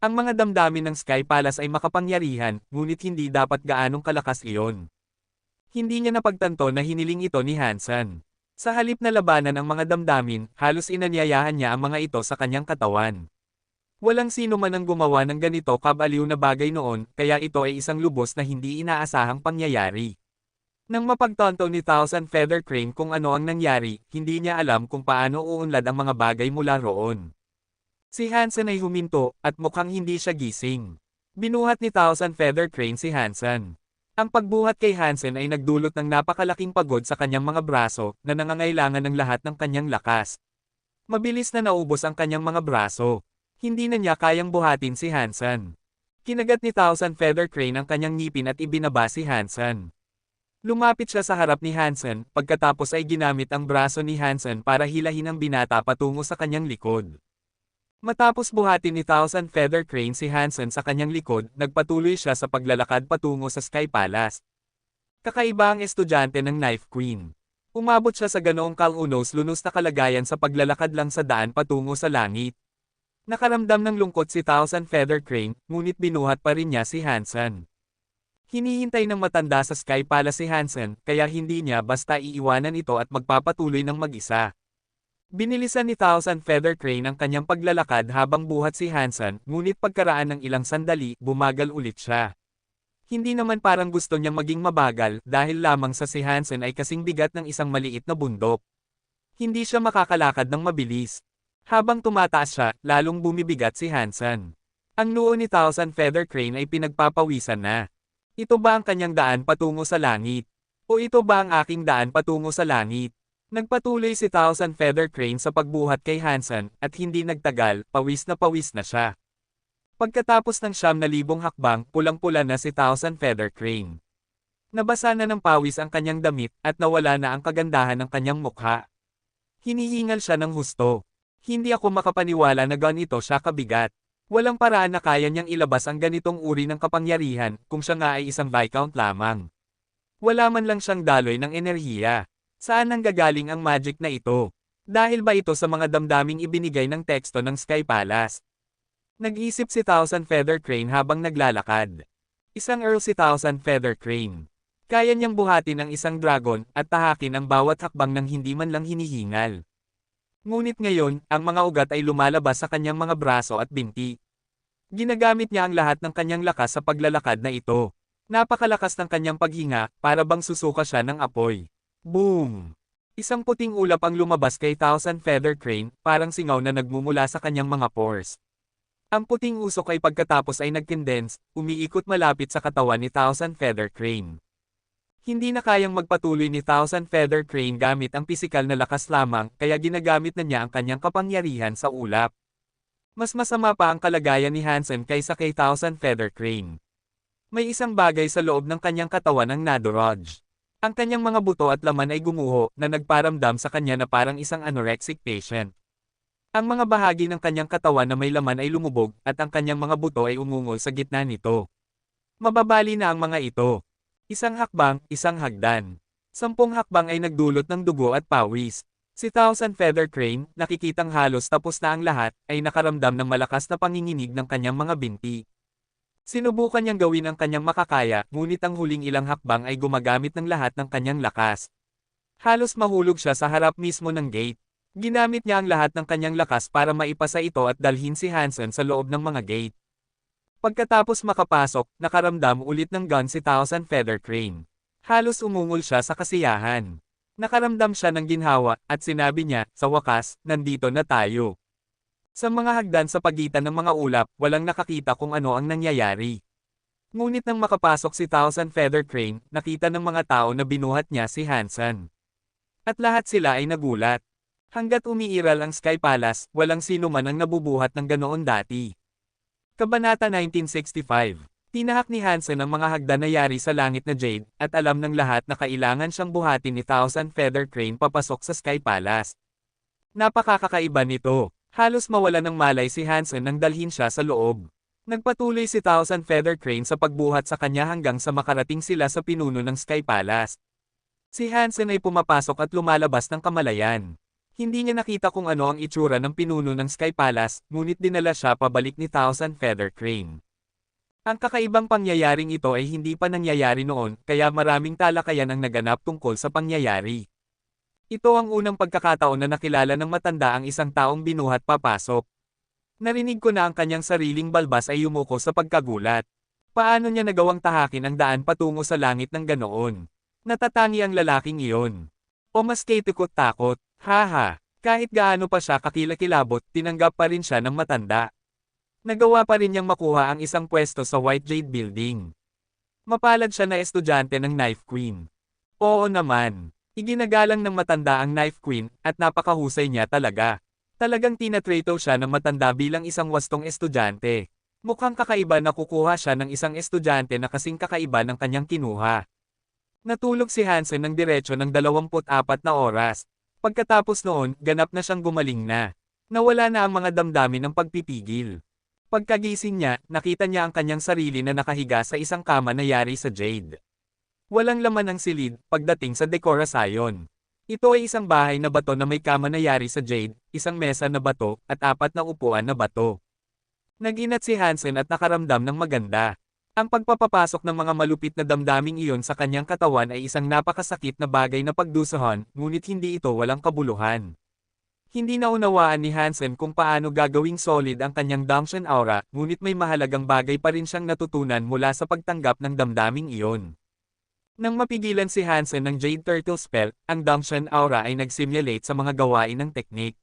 Ang mga damdamin ng Sky Palace ay makapangyarihan, ngunit hindi dapat gaanong kalakas iyon. Hindi niya napagtanto na hiniling ito ni Hansen. Sa halip na labanan ang mga damdamin, halos inanyayahan niya ang mga ito sa kanyang katawan. Walang sino man ang gumawa ng ganito kabaliw na bagay noon, kaya ito ay isang lubos na hindi inaasahang pangyayari. Nang mapagtanto ni Thousand Feather Crane kung ano ang nangyari, hindi niya alam kung paano uunlad ang mga bagay mula roon. Si Hansen ay huminto, at mukhang hindi siya gising. Binuhat ni Thousand Feather Crane si Hansen. Ang pagbuhat kay Hansen ay nagdulot ng napakalaking pagod sa kanyang mga braso, na nangangailangan ng lahat ng kanyang lakas. Mabilis na naubos ang kanyang mga braso. Hindi na niya kayang buhatin si Hansen. Kinagat ni Thousand Feather Crane ang kanyang ngipin at ibinaba si Hansen. Lumapit siya sa harap ni Hansen, pagkatapos ay ginamit ang braso ni Hansen para hilahin ang binata patungo sa kanyang likod. Matapos buhatin ni Thousand Feather Crane si Hansen sa kanyang likod, nagpatuloy siya sa paglalakad patungo sa Sky Palace. Kakaiba ang estudyante ng Knife Queen. Umabot siya sa ganoong kalunos-lunos na kalagayan sa paglalakad lang sa daan patungo sa langit. Nakaramdam ng lungkot si Thousand Feather Crane, ngunit binuhat pa rin niya si Hansen. Hinihintay ng matanda sa Sky Palace si Hansen, kaya hindi niya basta iiwanan ito at magpapatuloy ng mag-isa. Binilisan ni Thousand Feather Crane ang kanyang paglalakad habang buhat si Hansen, ngunit pagkaraan ng ilang sandali, bumagal ulit siya. Hindi naman parang gusto niyang maging mabagal, dahil lamang sa si Hansen ay kasing bigat ng isang maliit na bundok. Hindi siya makakalakad ng mabilis. Habang tumataas siya, lalong bumibigat si Hansen. Ang noo ni Thousand Feather Crane ay pinagpapawisan na. Ito ba ang kanyang daan patungo sa langit? O ito ba ang aking daan patungo sa langit? Nagpatuloy si Thousand Feather Crane sa pagbuhat kay Hansen, at hindi nagtagal, pawis na siya. Pagkatapos ng 9,000 hakbang, pulang-pula na si Thousand Feather Crane. Nabasa na ng pawis ang kanyang damit, at nawala na ang kagandahan ng kanyang mukha. Hinihingal siya ng husto. Hindi ako makapaniwala na ganito siya kabigat. Walang paraan na kaya niyang ilabas ang ganitong uri ng kapangyarihan, kung siya nga ay isang Viscount lamang. Wala man lang siyang daloy ng enerhiya. Saan nanggagaling ang magic na ito? Dahil ba ito sa mga damdaming ibinigay ng teksto ng Sky Palace? Nag-isip si Thousand Feather Crane habang naglalakad. Isang Earl si Thousand Feather Crane. Kaya niyang buhatin ang isang dragon, at tahakin ang bawat hakbang ng hindi man lang hinihingal. Ngunit ngayon, ang mga ugat ay lumalabas sa kanyang mga braso at binti. Ginagamit niya ang lahat ng kanyang lakas sa paglalakad na ito. Napakalakas ng kanyang paghinga, para bang susuka siya ng apoy. Boom! Isang puting ulap ang lumabas kay Thousand Feather Crane, parang singaw na nagmumula sa kanyang mga pores. Ang puting usok ay pagkatapos ay nag-condense, umiikot malapit sa katawan ni Thousand Feather Crane. Hindi na kayang magpatuloy ni Thousand Feather Crane gamit ang pisikal na lakas lamang, kaya ginagamit na niya ang kanyang kapangyarihan sa ulap. Mas masama pa ang kalagayan ni Hansen kaysa kay Thousand Feather Crane. May isang bagay sa loob ng kanyang katawan ang nadurog. Ang kanyang mga buto at laman ay gumuho na nagparamdam sa kanya na parang isang anorexic patient. Ang mga bahagi ng kanyang katawan na may laman ay lumubog at ang kanyang mga buto ay umungol sa gitna nito. Mababali na ang mga ito. Isang hakbang, isang hagdan. 10 hakbang ay nagdulot ng dugo at pawis. Si Thousand Feather Crane, nakikitang halos tapos na ang lahat, ay nakaramdam ng malakas na panginginig ng kanyang mga binti. Sinubukan niyang gawin ang kanyang makakaya, ngunit ang huling ilang hakbang ay gumagamit ng lahat ng kanyang lakas. Halos mahulog siya sa harap mismo ng gate. Ginamit niya ang lahat ng kanyang lakas para maipasa ito at dalhin si Hansen sa loob ng mga gate. Pagkatapos makapasok, nakaramdam ulit ng gun si Thousand Feather Crane. Halos umungol siya sa kasiyahan. Nakaramdam siya ng ginhawa, at sinabi niya, sa wakas, nandito na tayo. Sa mga hagdan sa pagitan ng mga ulap, walang nakakita kung ano ang nangyayari. Ngunit nang makapasok si Thousand Feather Crane, nakita ng mga tao na binuhat niya si Hansen. At lahat sila ay nagulat. Hanggat umiiral ang Sky Palace, walang sino man ang nabubuhat ng ganoon dati. Kabanata 1965. Tinahak ni Hansen ang mga hagdan na yari sa langit na Jade, at alam ng lahat na kailangan siyang buhatin ni Thousand Feather Crane papasok sa Sky Palace. Napakakakaiba nito. Halos mawala ng malay si Hansen nang dalhin siya sa loob. Nagpatuloy si Thousand Feather Crane sa pagbuhat sa kanya hanggang sa makarating sila sa pinuno ng Sky Palace. Si Hansen ay pumapasok at lumalabas ng kamalayan. Hindi niya nakita kung ano ang itsura ng pinuno ng Sky Palace, ngunit dinala siya pabalik ni Thousand Feather Crane. Ang kakaibang pangyayaring ito ay hindi pa nangyayari noon, kaya maraming talakayan ang naganap tungkol sa pangyayari. Ito ang unang pagkakataon na nakilala ng matanda ang isang taong binuhat papasok. Narinig ko na ang kanyang sariling balbas ay yumuko sa pagkagulat. Paano niya nagawang tahakin ang daan patungo sa langit ng ganoon? Natatangi ang lalaking iyon. O mas takot. Haha, kahit gaano pa siya kakilakilabot, tinanggap pa rin siya ng matanda. Nagawa pa rin niyang makuha ang isang pwesto sa White Jade Building. Mapalad siya na estudyante ng Knife Queen. Oo naman, iginagalang ng matanda ang Knife Queen, at napakahusay niya talaga. Talagang tinatrato siya ng matanda bilang isang wastong estudyante. Mukhang kakaiba na kukuha siya ng isang estudyante na kasing kakaiba ng kanyang kinuha. Natulog si Hansen ng diretsyo ng 24 na oras. Pagkatapos noon, ganap na siyang gumaling na. Nawala na ang mga damdamin ng pagpipigil. Pagkagising niya, nakita niya ang kanyang sarili na nakahiga sa isang kama na yari sa jade. Walang laman ang silid, pagdating sa dekorasyon. Ito ay isang bahay na bato na may kama na yari sa jade, isang mesa na bato, at 4 na upuan na bato. Nag-inat si Hansen at nakaramdam ng maganda. Ang pagpapapasok ng mga malupit na damdaming iyon sa kanyang katawan ay isang napakasakit na bagay na pagdusahan, ngunit hindi ito walang kabuluhan. Hindi naunawaan ni Hansen kung paano gagawing solid ang kanyang Dangshan Aura, ngunit may mahalagang bagay pa rin siyang natutunan mula sa pagtanggap ng damdaming iyon. Nang mapigilan si Hansen ng Jade Turtle Spell, ang Dangshan Aura ay nag-simulate sa mga gawain ng teknik.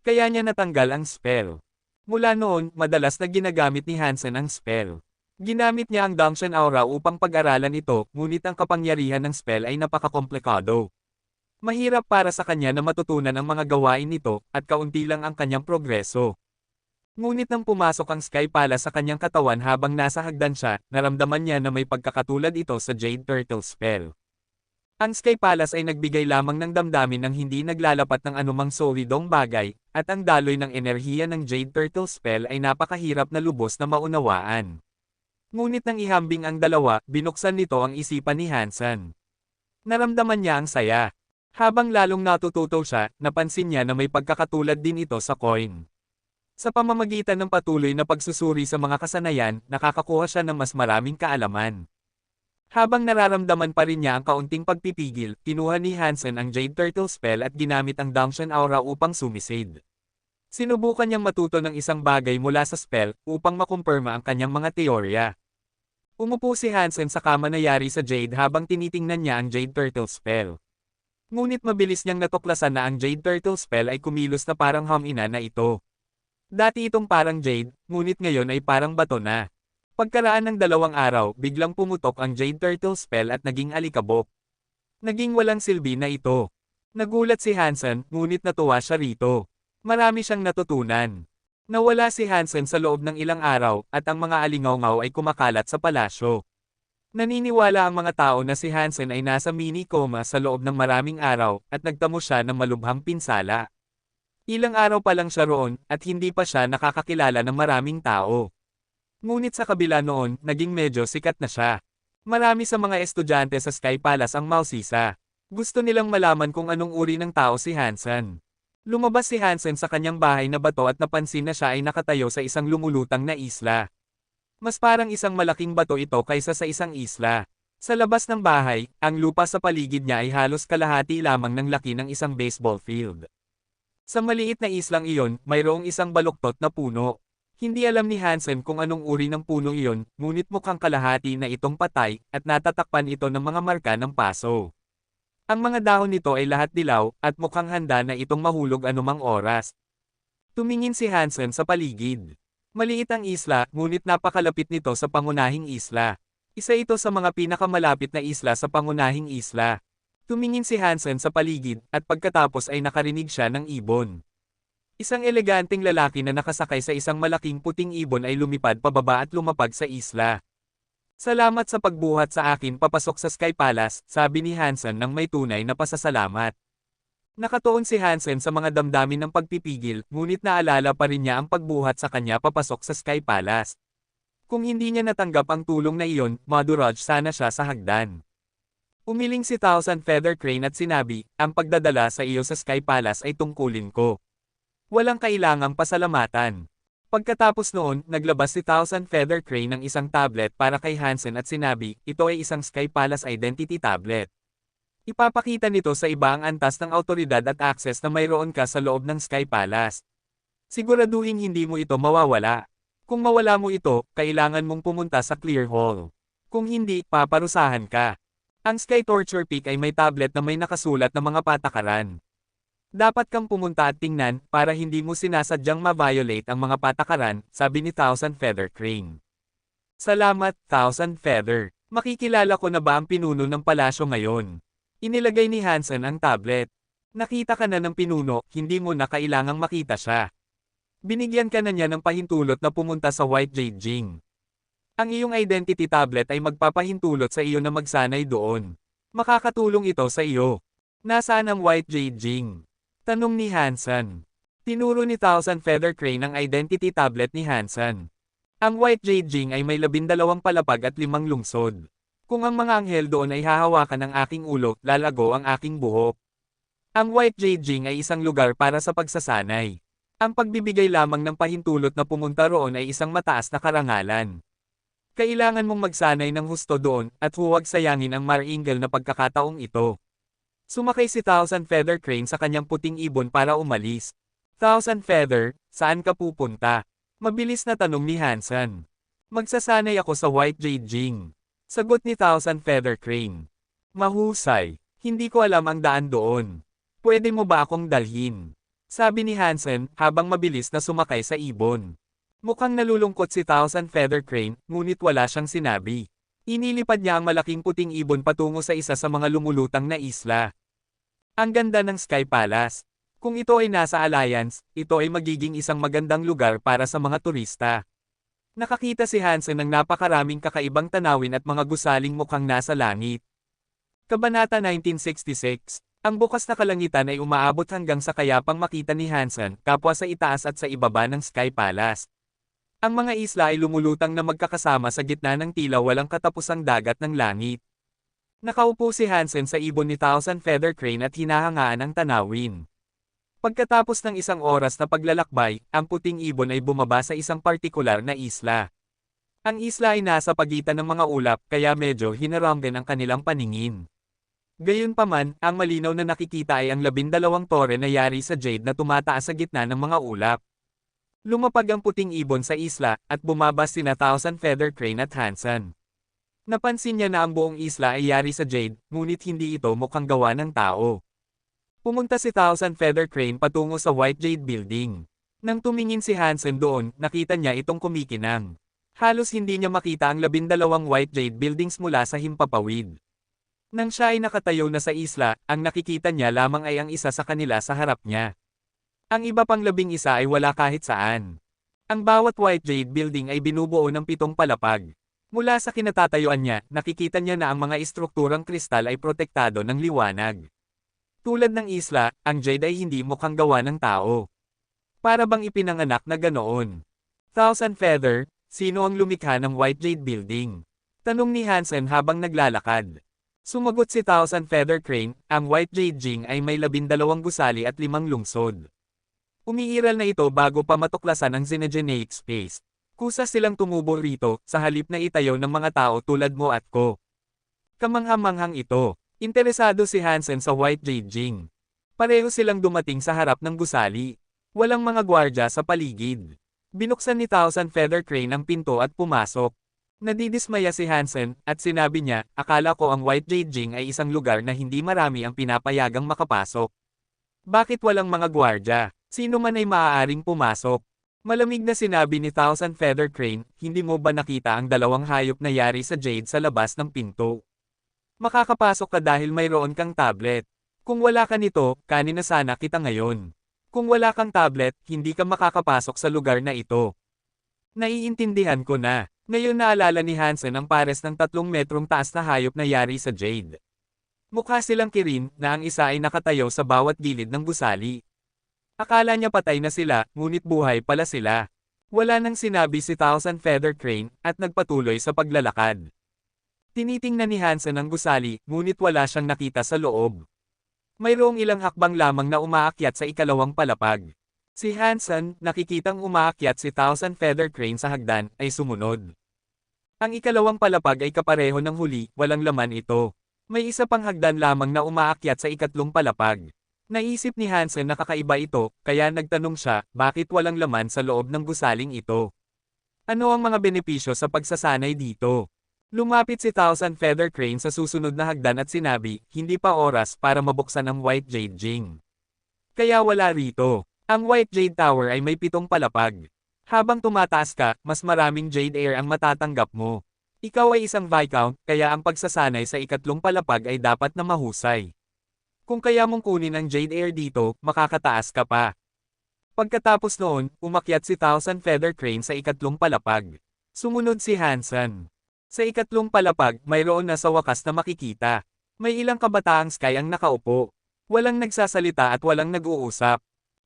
Kaya niya natanggal ang spell. Mula noon, madalas na ginagamit ni Hansen ang spell. Ginamit niya ang Dangshan Aura upang pag-aralan ito, ngunit ang kapangyarihan ng spell ay napakakomplikado. Mahirap para sa kanya na matutunan ang mga gawain nito, at kaunti lang ang kanyang progreso. Ngunit nang pumasok ang Sky Palace sa kanyang katawan habang nasa hagdan siya, naramdaman niya na may pagkakatulad ito sa Jade Turtle Spell. Ang Sky Palace ay nagbigay lamang ng damdamin ng hindi naglalapat ng anumang solidong bagay, at ang daloy ng enerhiya ng Jade Turtle Spell ay napakahirap na lubos na maunawaan. Ngunit nang ihambing ang dalawa, binuksan nito ang isipan ni Hansen. Naramdaman niya ang saya. Habang lalong natututo siya, napansin niya na may pagkakatulad din ito sa coin. Sa pamamagitan ng patuloy na pagsusuri sa mga kasanayan, nakakakuha siya ng mas maraming kaalaman. Habang nararamdaman pa rin niya ang kaunting pagpipigil, kinuha ni Hansen ang Jade Turtle Spell at ginamit ang Dangshan Aura upang sumisid. Sinubukan niyang matuto ng isang bagay mula sa spell, upang makumpirma ang kanyang mga teorya. Umupo si Hansen sa kama na yari sa Jade habang tinitingnan niya ang Jade Turtle Spell. Ngunit mabilis niyang natuklasan na ang Jade Turtle Spell ay kumilos na parang hamina na ito. Dati itong parang Jade, ngunit ngayon ay parang bato na. Pagkaraan ng 2 araw, biglang pumutok ang Jade Turtle Spell at naging alikabok. Naging walang silbi na ito. Nagulat si Hansen, ngunit natuwa siya rito. Marami siyang natutunan. Nawala si Hansen sa loob ng ilang araw, at ang mga alingawngaw ay kumakalat sa palasyo. Naniniwala ang mga tao na si Hansen ay nasa mini-coma sa loob ng maraming araw, at nagtamo siya ng malubhang pinsala. Ilang araw pa lang siya roon, at hindi pa siya nakakakilala ng maraming tao. Ngunit sa kabila noon, naging medyo sikat na siya. Marami sa mga estudyante sa Sky Palace ang mausisa. Gusto nilang malaman kung anong uri ng tao si Hansen. Lumabas si Hansen sa kanyang bahay na bato at napansin na siya ay nakatayo sa isang lumulutang na isla. Mas parang isang malaking bato ito kaysa sa isang isla. Sa labas ng bahay, ang lupa sa paligid niya ay halos kalahati lamang ng laki ng isang baseball field. Sa maliit na islang iyon, mayroong isang baluktot na puno. Hindi alam ni Hansen kung anong uri ng puno iyon, ngunit mukhang kalahati na itong patay, at natatakpan ito ng mga marka ng paso. Ang mga dahon nito ay lahat dilaw, at mukhang handa na itong mahulog anumang oras. Tumingin si Hansen sa paligid. Maliit ang isla, ngunit napakalapit nito sa pangunahing isla. Isa ito sa mga pinakamalapit na isla sa pangunahing isla. Tumingin si Hansen sa paligid, at pagkatapos ay nakarinig siya ng ibon. Isang eleganteng lalaki na nakasakay sa isang malaking puting ibon ay lumipad pababa at lumapag sa isla. Salamat sa pagbuhat sa akin papasok sa Sky Palace, sabi ni Hansen nang may tunay na pasasalamat. Nakatuon si Hansen sa mga damdamin ng pagpipigil, ngunit naalala pa rin niya ang pagbuhat sa kanya papasok sa Sky Palace. Kung hindi niya natanggap ang tulong na iyon, maduraj sana siya sa hagdan. Umiling si Thousand Feather Crane at sinabi, ang pagdadala sa iyo sa Sky Palace ay tungkulin ko. Walang kailangang pasalamatan. Pagkatapos noon, naglabas si Thousand Feather Crane ng isang tablet para kay Hansen at sinabi, ito ay isang Sky Palace Identity Tablet. Ipapakita nito sa iba ang antas ng awtoridad at access na mayroon ka sa loob ng Sky Palace. Siguraduhin hindi mo ito mawawala. Kung mawala mo ito, kailangan mong pumunta sa Clear Hall. Kung hindi, paparusahan ka. Ang Sky Torture Peak ay may tablet na may nakasulat na mga patakaran. Dapat kang pumunta at tingnan, para hindi mo sinasadyang ma-violate ang mga patakaran, sabi ni Thousand Feather Crane. Salamat, Thousand Feather. Makikilala ko na ba ang pinuno ng palasyo ngayon? Inilagay ni Hansen ang tablet. Nakita ka na ng pinuno, hindi mo na kailangang makita siya. Binigyan ka na niya ng pahintulot na pumunta sa White Jade Jing. Ang iyong identity tablet ay magpapahintulot sa iyo na magsanay doon. Makakatulong ito sa iyo. Nasaan ang White Jade Jing? Tanong ni Hansen. Tinuro ni Thousand Feather Crane ang identity tablet ni Hansen. Ang White Jade Jing ay may 12 palapag at 5 lungsod. Kung ang mga anghel doon ay hahawakan ng aking ulo, lalago ang aking buhok. Ang White Jade Jing ay isang lugar para sa pagsasanay. Ang pagbibigay lamang ng pahintulot na pumunta roon ay isang mataas na karangalan. Kailangan mong magsanay ng husto doon, at huwag sayangin ang maringal na pagkakataong ito. Sumakay si Thousand Feather Crane sa kanyang puting ibon para umalis. Thousand Feather, saan ka pupunta? Mabilis na tanong ni Hansen. Magsasanay ako sa White Jade Jing. Sagot ni Thousand Feather Crane. Mahusay, hindi ko alam ang daan doon. Pwede mo ba akong dalhin? Sabi ni Hansen, habang mabilis na sumakay sa ibon. Mukhang nalulungkot si Thousand Feather Crane, ngunit wala siyang sinabi. Inilipad niya ang malaking puting ibon patungo sa isa sa mga lumulutang na isla. Ang ganda ng Sky Palace. Kung ito ay nasa Alliance, ito ay magiging isang magandang lugar para sa mga turista. Nakakita si Hansen ng napakaraming kakaibang tanawin at mga gusaling mukhang nasa langit. Kabanata 1966. Ang bukas na kalangitan ay umaabot hanggang sa kayapang makita ni Hansen, kapwa sa itaas at sa ibaba ng Sky Palace. Ang mga isla ay lumulutang na magkakasama sa gitna ng tila walang katapusang dagat ng langit. Nakaupo si Hansen sa ibon ni Thousand Feather Crane at hinahangaan ang tanawin. Pagkatapos ng isang oras na paglalakbay, ang puting ibon ay bumaba sa isang partikular na isla. Ang isla ay nasa pagitan ng mga ulap, kaya medyo hinaramgan ang kanilang paningin. Gayunpaman, ang malinaw na nakikita ay ang 12 tore na yari sa jade na tumataas sa gitna ng mga ulap. Lumapag ang puting ibon sa isla, at bumaba sina Thousand Feather Crane at Hansen. Napansin niya na ang buong isla ay yari sa jade, ngunit hindi ito mukhang gawa ng tao. Pumunta si Thousand Feather Crane patungo sa White Jade Building. Nang tumingin si Hansen doon, nakita niya itong kumikinang. Halos hindi niya makita ang 12 White Jade Buildings mula sa himpapawid. Nang siya ay nakatayo na sa isla, ang nakikita niya lamang ay ang isa sa kanila sa harap niya. Ang iba pang 11 ay wala kahit saan. Ang bawat White Jade Building ay binubuo ng 7 palapag. Mula sa kinatatayuan niya, nakikita niya na ang mga istrukturang kristal ay protektado ng liwanag. Tulad ng isla, ang jade ay hindi mukhang gawa ng tao. Para bang ipinanganak na ganoon. Thousand Feather, sino ang lumikha ng White Jade Building? Tanong ni Hansen habang naglalakad. Sumagot si Thousand Feather Crane, ang White Jade Jing ay may 12 gusali at 5 lungsod. Umiiral na ito bago pa matuklasan ang Xenogeneic Space. Kusa silang tumubo rito, sa halip na itayo ng mga tao tulad mo at ko. Kamangha-manghang ito. Interesado si Hansen sa White Jade Jing. Pareho silang dumating sa harap ng gusali. Walang mga gwardya sa paligid. Binuksan ni Thousand Feather Crane ang pinto at pumasok. Nadidismaya si Hansen, at sinabi niya, akala ko ang White Jade Jing ay isang lugar na hindi marami ang pinapayagang makapasok. Bakit walang mga gwardya? Sino man ay maaaring pumasok. Malamig na sinabi ni Thousand Feather Crane, hindi mo ba nakita ang 2 hayop na yari sa jade sa labas ng pinto? Makakapasok ka dahil mayroon kang tablet. Kung wala ka nito, kanin na sana kita ngayon. Kung wala kang tablet, hindi ka makakapasok sa lugar na ito. Naiintindihan ko na. Ngayon naalala ni Hansen ang pares ng 3 metrong taas na hayop na yari sa jade. Mukha silang kirin, na ang isa ay nakatayo sa bawat gilid ng gusali. Akala niya patay na sila, ngunit buhay pala sila. Wala nang sinabi si Thousand Feather Crane, at nagpatuloy sa paglalakad. Tinitingnan ni Hansen ang gusali, ngunit wala siyang nakita sa loob. Mayroong ilang hakbang lamang na umaakyat sa ikalawang palapag. Si Hansen, nakikitang umaakyat si Thousand Feather Crane sa hagdan, ay sumunod. Ang ikalawang palapag ay kapareho ng huli, walang laman ito. May isa pang hagdan lamang na umaakyat sa ikatlong palapag. Naisip ni Hansen na kakaiba ito, kaya nagtanong siya, bakit walang laman sa loob ng gusaling ito? Ano ang mga benepisyo sa pagsasanay dito? Lumapit si Thousand Feather Crane sa susunod na hagdan at sinabi, hindi pa oras para mabuksan ang White Jade Jing. Kaya wala rito. Ang White Jade Tower ay may 7 palapag. Habang tumataas ka, mas maraming Jade Air ang matatanggap mo. Ikaw ay isang Viscount, kaya ang pagsasanay sa ikatlong palapag ay dapat na mahusay. Kung kaya mong kunin ang Jade Air dito, makakataas ka pa. Pagkatapos noon, umakyat si Thousand Feather Crane sa ikatlong palapag. Sumunod si Hansen. Sa ikatlong palapag, mayroon na sa wakas na makikita. May ilang kabataang Sky ang nakaupo. Walang nagsasalita at walang nag-uusap.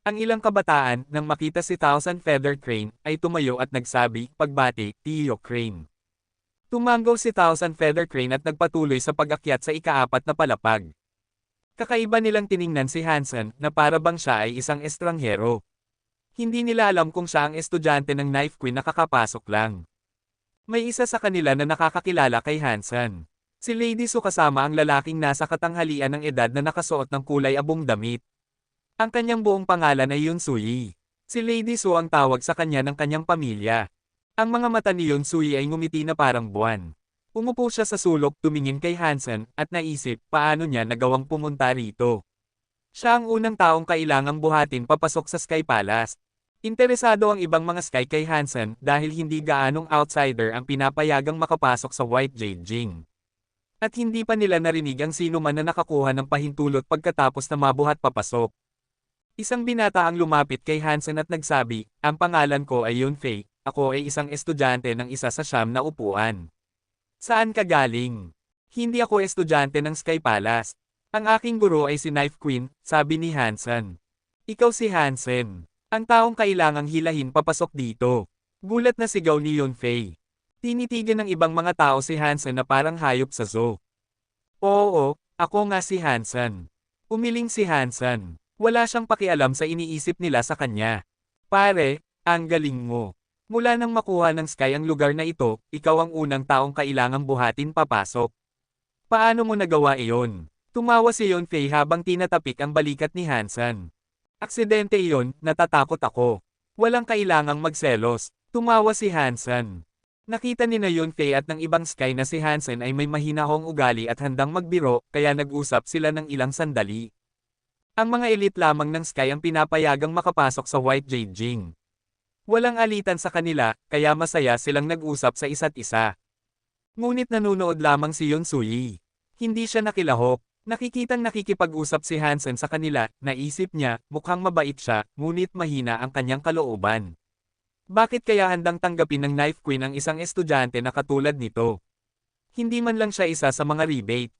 Ang ilang kabataan, nang makita si Thousand Feather Crane, ay tumayo at nagsabi, pagbati, Tio Crane. Tumanggaw si Thousand Feather Crane at nagpatuloy sa pag-akyat sa ika-4 na palapag. Kakaiba nilang tiningnan si Hansen, na para bang siya ay isang estranghero. Hindi nila alam kung siya ang estudyante ng Knife Queen na kakapasok lang. May isa sa kanila na nakakakilala kay Hansen. Si Lady Su kasama ang lalaking nasa katanghalian ng edad na nakasuot ng kulay abong damit. Ang kanyang buong pangalan ay Yun Sui. Si Lady Su ang tawag sa kanya ng kanyang pamilya. Ang mga mata ni Yun Sui ay ngumiti na parang buwan. Umupo siya sa sulok, tumingin kay Hansen, at naisip, paano niya nagawang pumunta rito. Siya ang unang taong kailangang buhatin papasok sa Sky Palace. Interesado ang ibang mga Sky kay Hansen dahil hindi gaanong outsider ang pinapayagang makapasok sa White Jade Jing. At hindi pa nila narinig ang sino man na nakakuha ng pahintulot pagkatapos na mabuhat papasok. Isang binata ang lumapit kay Hansen at nagsabi, ang pangalan ko ay Yun Fei, ako ay isang estudyante ng isa sa siyam na upuan. Saan ka galing? Hindi ako estudyante ng Sky Palace. Ang aking guro ay si Knife Queen, sabi ni Hansen. Ikaw si Hansen. Ang taong kailangang hilahin papasok dito. Gulat na sigaw ni Yun Fei. Tinitigan ng ibang mga tao si Hansen na parang hayop sa zoo. Oo, ako nga si Hansen. Umiling si Hansen. Wala siyang pakialam sa iniisip nila sa kanya. Pare, ang galing mo. Mula nang makuha ng Sky ang lugar na ito, ikaw ang unang taong kailangang buhatin papasok. Paano mo nagawa iyon? Tumawa si Yun Fei habang tinatapik ang balikat ni Hansen. Aksidente iyon, natatakot ako. Walang kailangang magselos. Tumawa si Hansen. Nakita ni na Yunfei at ng ibang Sky na si Hansen ay may mahinahong ugali at handang magbiro, kaya nag-usap sila ng ilang sandali. Ang mga elite lamang ng Sky ang pinapayagang makapasok sa White Jade Jing. Walang alitan sa kanila, kaya masaya silang nag-usap sa isa't isa. Ngunit nanunood lamang si Yunsuyi. Hindi siya nakilahok. Nakikitang nakikipag-usap si Hansen sa kanila, naisip niya, mukhang mabait siya, ngunit mahina ang kanyang kalooban. Bakit kaya handang tanggapin ng Knife Queen ang isang estudyante na katulad nito? Hindi man lang siya isa sa mga rebate.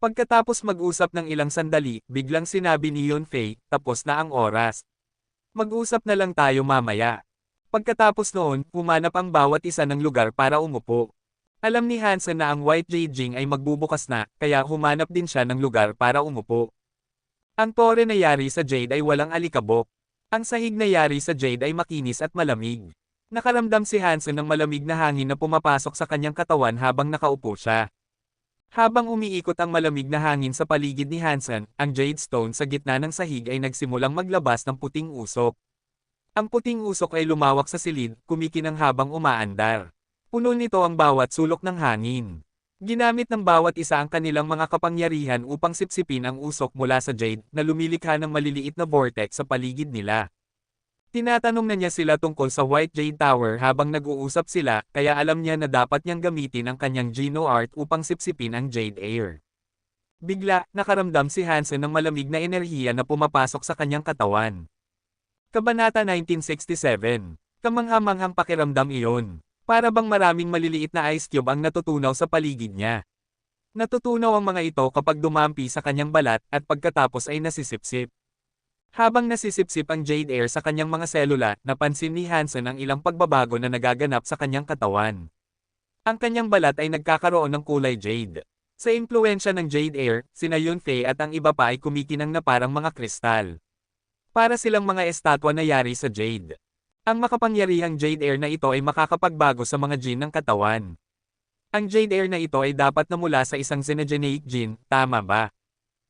Pagkatapos mag-usap ng ilang sandali, biglang sinabi ni Yunfei, tapos na ang oras. Mag-usap na lang tayo mamaya. Pagkatapos noon, humanap ang bawat isa ng lugar para umupo. Alam ni Hansen na ang White Jade Jing ay magbubukas na, kaya humanap din siya ng lugar para umupo. Ang tore na yari sa Jade ay walang alikabok. Ang sahig na yari sa Jade ay makinis at malamig. Nakaramdam si Hansen ng malamig na hangin na pumapasok sa kanyang katawan habang nakaupo siya. Habang umiikot ang malamig na hangin sa paligid ni Hansen, ang Jade Stone sa gitna ng sahig ay nagsimulang maglabas ng puting usok. Ang puting usok ay lumawak sa silid, kumikinang habang umaandar. Puno nito ang bawat sulok ng hangin. Ginamit ng bawat isa ang kanilang mga kapangyarihan upang sipsipin ang usok mula sa Jade na lumilikha ng maliliit na vortex sa paligid nila. Tinatanong na niya sila tungkol sa White Jade Tower habang nag-uusap sila, kaya alam niya na dapat niyang gamitin ang kanyang Geno Art upang sipsipin ang Jade Air. Bigla, nakaramdam si Hansen ng malamig na enerhiya na pumapasok sa kanyang katawan. Kabanata 1967. Kamangha-manghang pakiramdam iyon. Para bang maraming maliliit na ice cube ang natutunaw sa paligid niya. Natutunaw ang mga ito kapag dumampi sa kanyang balat at pagkatapos ay nasisipsip. Habang nasisipsip ang Jade Air sa kanyang mga selula, napansin ni Hansen ang ilang pagbabago na nagaganap sa kanyang katawan. Ang kanyang balat ay nagkakaroon ng kulay Jade. Sa impluensya ng Jade Air, sina Yunfei at ang iba pa ay kumikinang na parang mga kristal. Para silang mga estatwa na yari sa Jade. Ang makapangyarihang Jade Air na ito ay makakapagbago sa mga gene ng katawan. Ang Jade Air na ito ay dapat na mula sa isang xenogeneic gene, tama ba?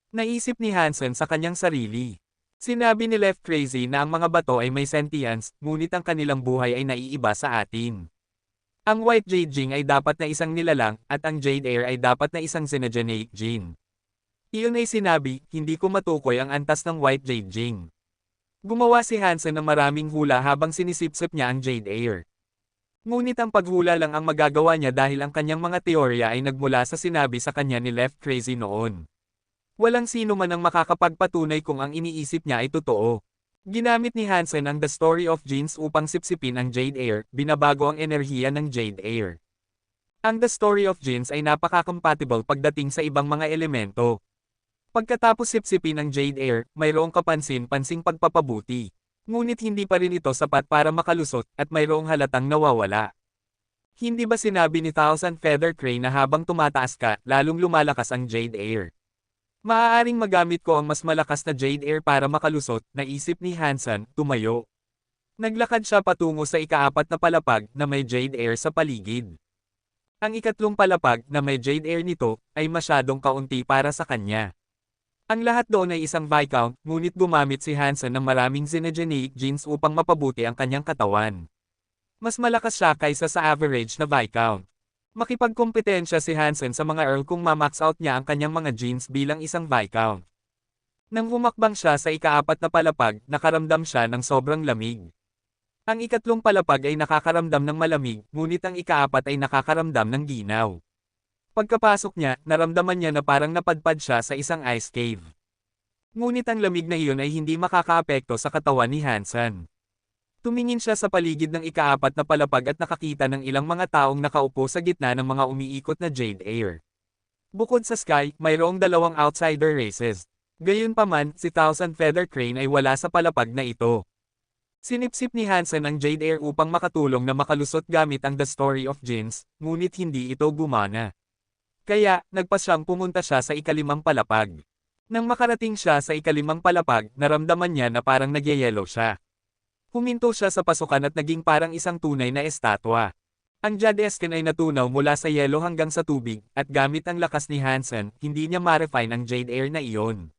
Naisip ni Hansen sa kanyang sarili. Sinabi ni Left Crazy na ang mga bato ay may sentience, ngunit ang kanilang buhay ay naiiba sa atin. Ang White Jade Jing ay dapat na isang nilalang, at ang Jade Air ay dapat na isang xenogeneic gene. Iyon ay sinabi, hindi ko matukoy ang antas ng White Jade Jing. Gumawa si Hansen ng maraming hula habang sinisipsip niya ang Jade Air. Ngunit ang paghula lang ang magagawa niya dahil ang kanyang mga teorya ay nagmula sa sinabi sa kanya ni Left Crazy noon. Walang sino man ang makakapagpatunay kung ang iniisip niya ay totoo. Ginamit ni Hansen ang The Story of Genes upang sipsipin ang Jade Air, binabago ang enerhiya ng Jade Air. Ang The Story of Genes ay napaka-compatible pagdating sa ibang mga elemento. Pagkatapos sipsipin ang Jade Air, mayroong kapansin-pansing pagpapabuti. Ngunit hindi pa rin ito sapat para makalusot, at mayroong halatang nawawala. Hindi ba sinabi ni Thousand Feather Crane na habang tumataas ka, lalong lumalakas ang Jade Air? Maaaring magamit ko ang mas malakas na Jade Air para makalusot, naisip ni Hansen, tumayo. Naglakad siya patungo sa ikaapat na palapag na may Jade Air sa paligid. Ang ikatlong palapag na may Jade Air nito, ay masyadong kaunti para sa kanya. Ang lahat doon ay isang Viscount, ngunit gumamit si Hansen ng maraming xenogeneic genes upang mapabuti ang kanyang katawan. Mas malakas siya kaysa sa average na Viscount. Makipagkompetensya si Hansen sa mga Earl kung ma-max out niya ang kanyang mga genes bilang isang Viscount. Nang humakbang siya sa ikaapat na palapag, nakaramdam siya ng sobrang lamig. Ang ikatlong palapag ay nakakaramdam ng malamig, ngunit ang ikaapat ay nakakaramdam ng ginaw. Pagkapasok niya, naramdaman niya na parang napadpad siya sa isang ice cave. Ngunit ang lamig na iyon ay hindi makakaapekto sa katawan ni Hansen. Tumingin siya sa paligid ng ikaapat na palapag at nakakita ng ilang mga taong nakaupo sa gitna ng mga umiikot na Jade Air. Bukod sa Sky, mayroong dalawang outsider races. Gayunpaman, si Thousand Feather Crane ay wala sa palapag na ito. Sinipsip ni Hansen ang Jade Air upang makatulong na makalusot gamit ang The Story of Genes, ngunit hindi ito gumana. Kaya, nagpasyang pumunta siya sa ikalimang palapag. Nang makarating siya sa ikalimang palapag, naramdaman niya na parang nagyayelo siya. Huminto siya sa pasukan at naging parang isang tunay na estatwa. Ang Jadesken ay natunaw mula sa yelo hanggang sa tubig, at gamit ang lakas ni Hansen, hindi niya ma-refine ang Jade Air na iyon.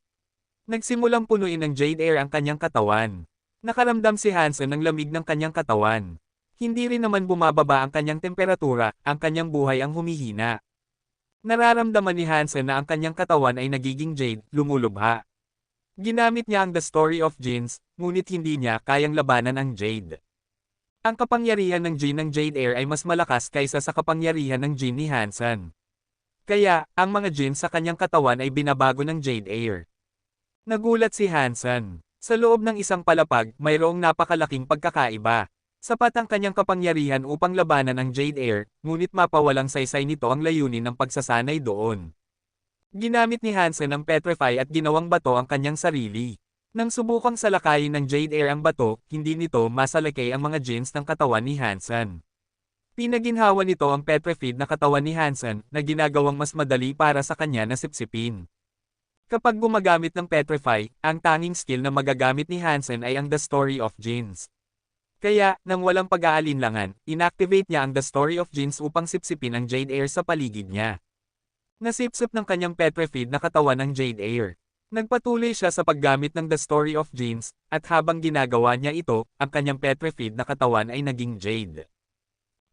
Nagsimulang punuin ng Jade Air ang kanyang katawan. Nakaramdam si Hansen ng lamig ng kanyang katawan. Hindi rin naman bumababa ang kanyang temperatura, ang kanyang buhay ang humihina. Nararamdaman ni Hansen na ang kanyang katawan ay nagiging jade, lumulubha. Ginamit niya ang The Story of Genes, ngunit hindi niya kayang labanan ang Jade. Ang kapangyarihan ng gene ng Jade Air ay mas malakas kaysa sa kapangyarihan ng gene ni Hansen. Kaya, ang mga genes sa kanyang katawan ay binabago ng Jade Air. Nagulat si Hansen. Sa loob ng isang palapag, mayroong napakalaking pagkakaiba. Sapat ang kanyang kapangyarihan upang labanan ang Jade Air, ngunit mapawalang saysay nito ang layunin ng pagsasanay doon. Ginamit ni Hansen ang Petrify at ginawang bato ang kanyang sarili. Nang subukang salakayin ng Jade Air ang bato, hindi nito masalakay ang mga genes ng katawan ni Hansen. Pinaginhawa nito ang petrified na katawan ni Hansen na ginagawang mas madali para sa kanya na sipsipin. Kapag gumagamit ng Petrify, ang tanging skill na magagamit ni Hansen ay ang The Story of Genes. Kaya, nang walang pag-aalinlangan, inactivate niya ang The Story of Genes upang sipsipin ang Jade Air sa paligid niya. Nasipsip ng kanyang petrified na katawan ng Jade Air. Nagpatuloy siya sa paggamit ng The Story of Genes, at habang ginagawa niya ito, ang kanyang petrified na katawan ay naging Jade.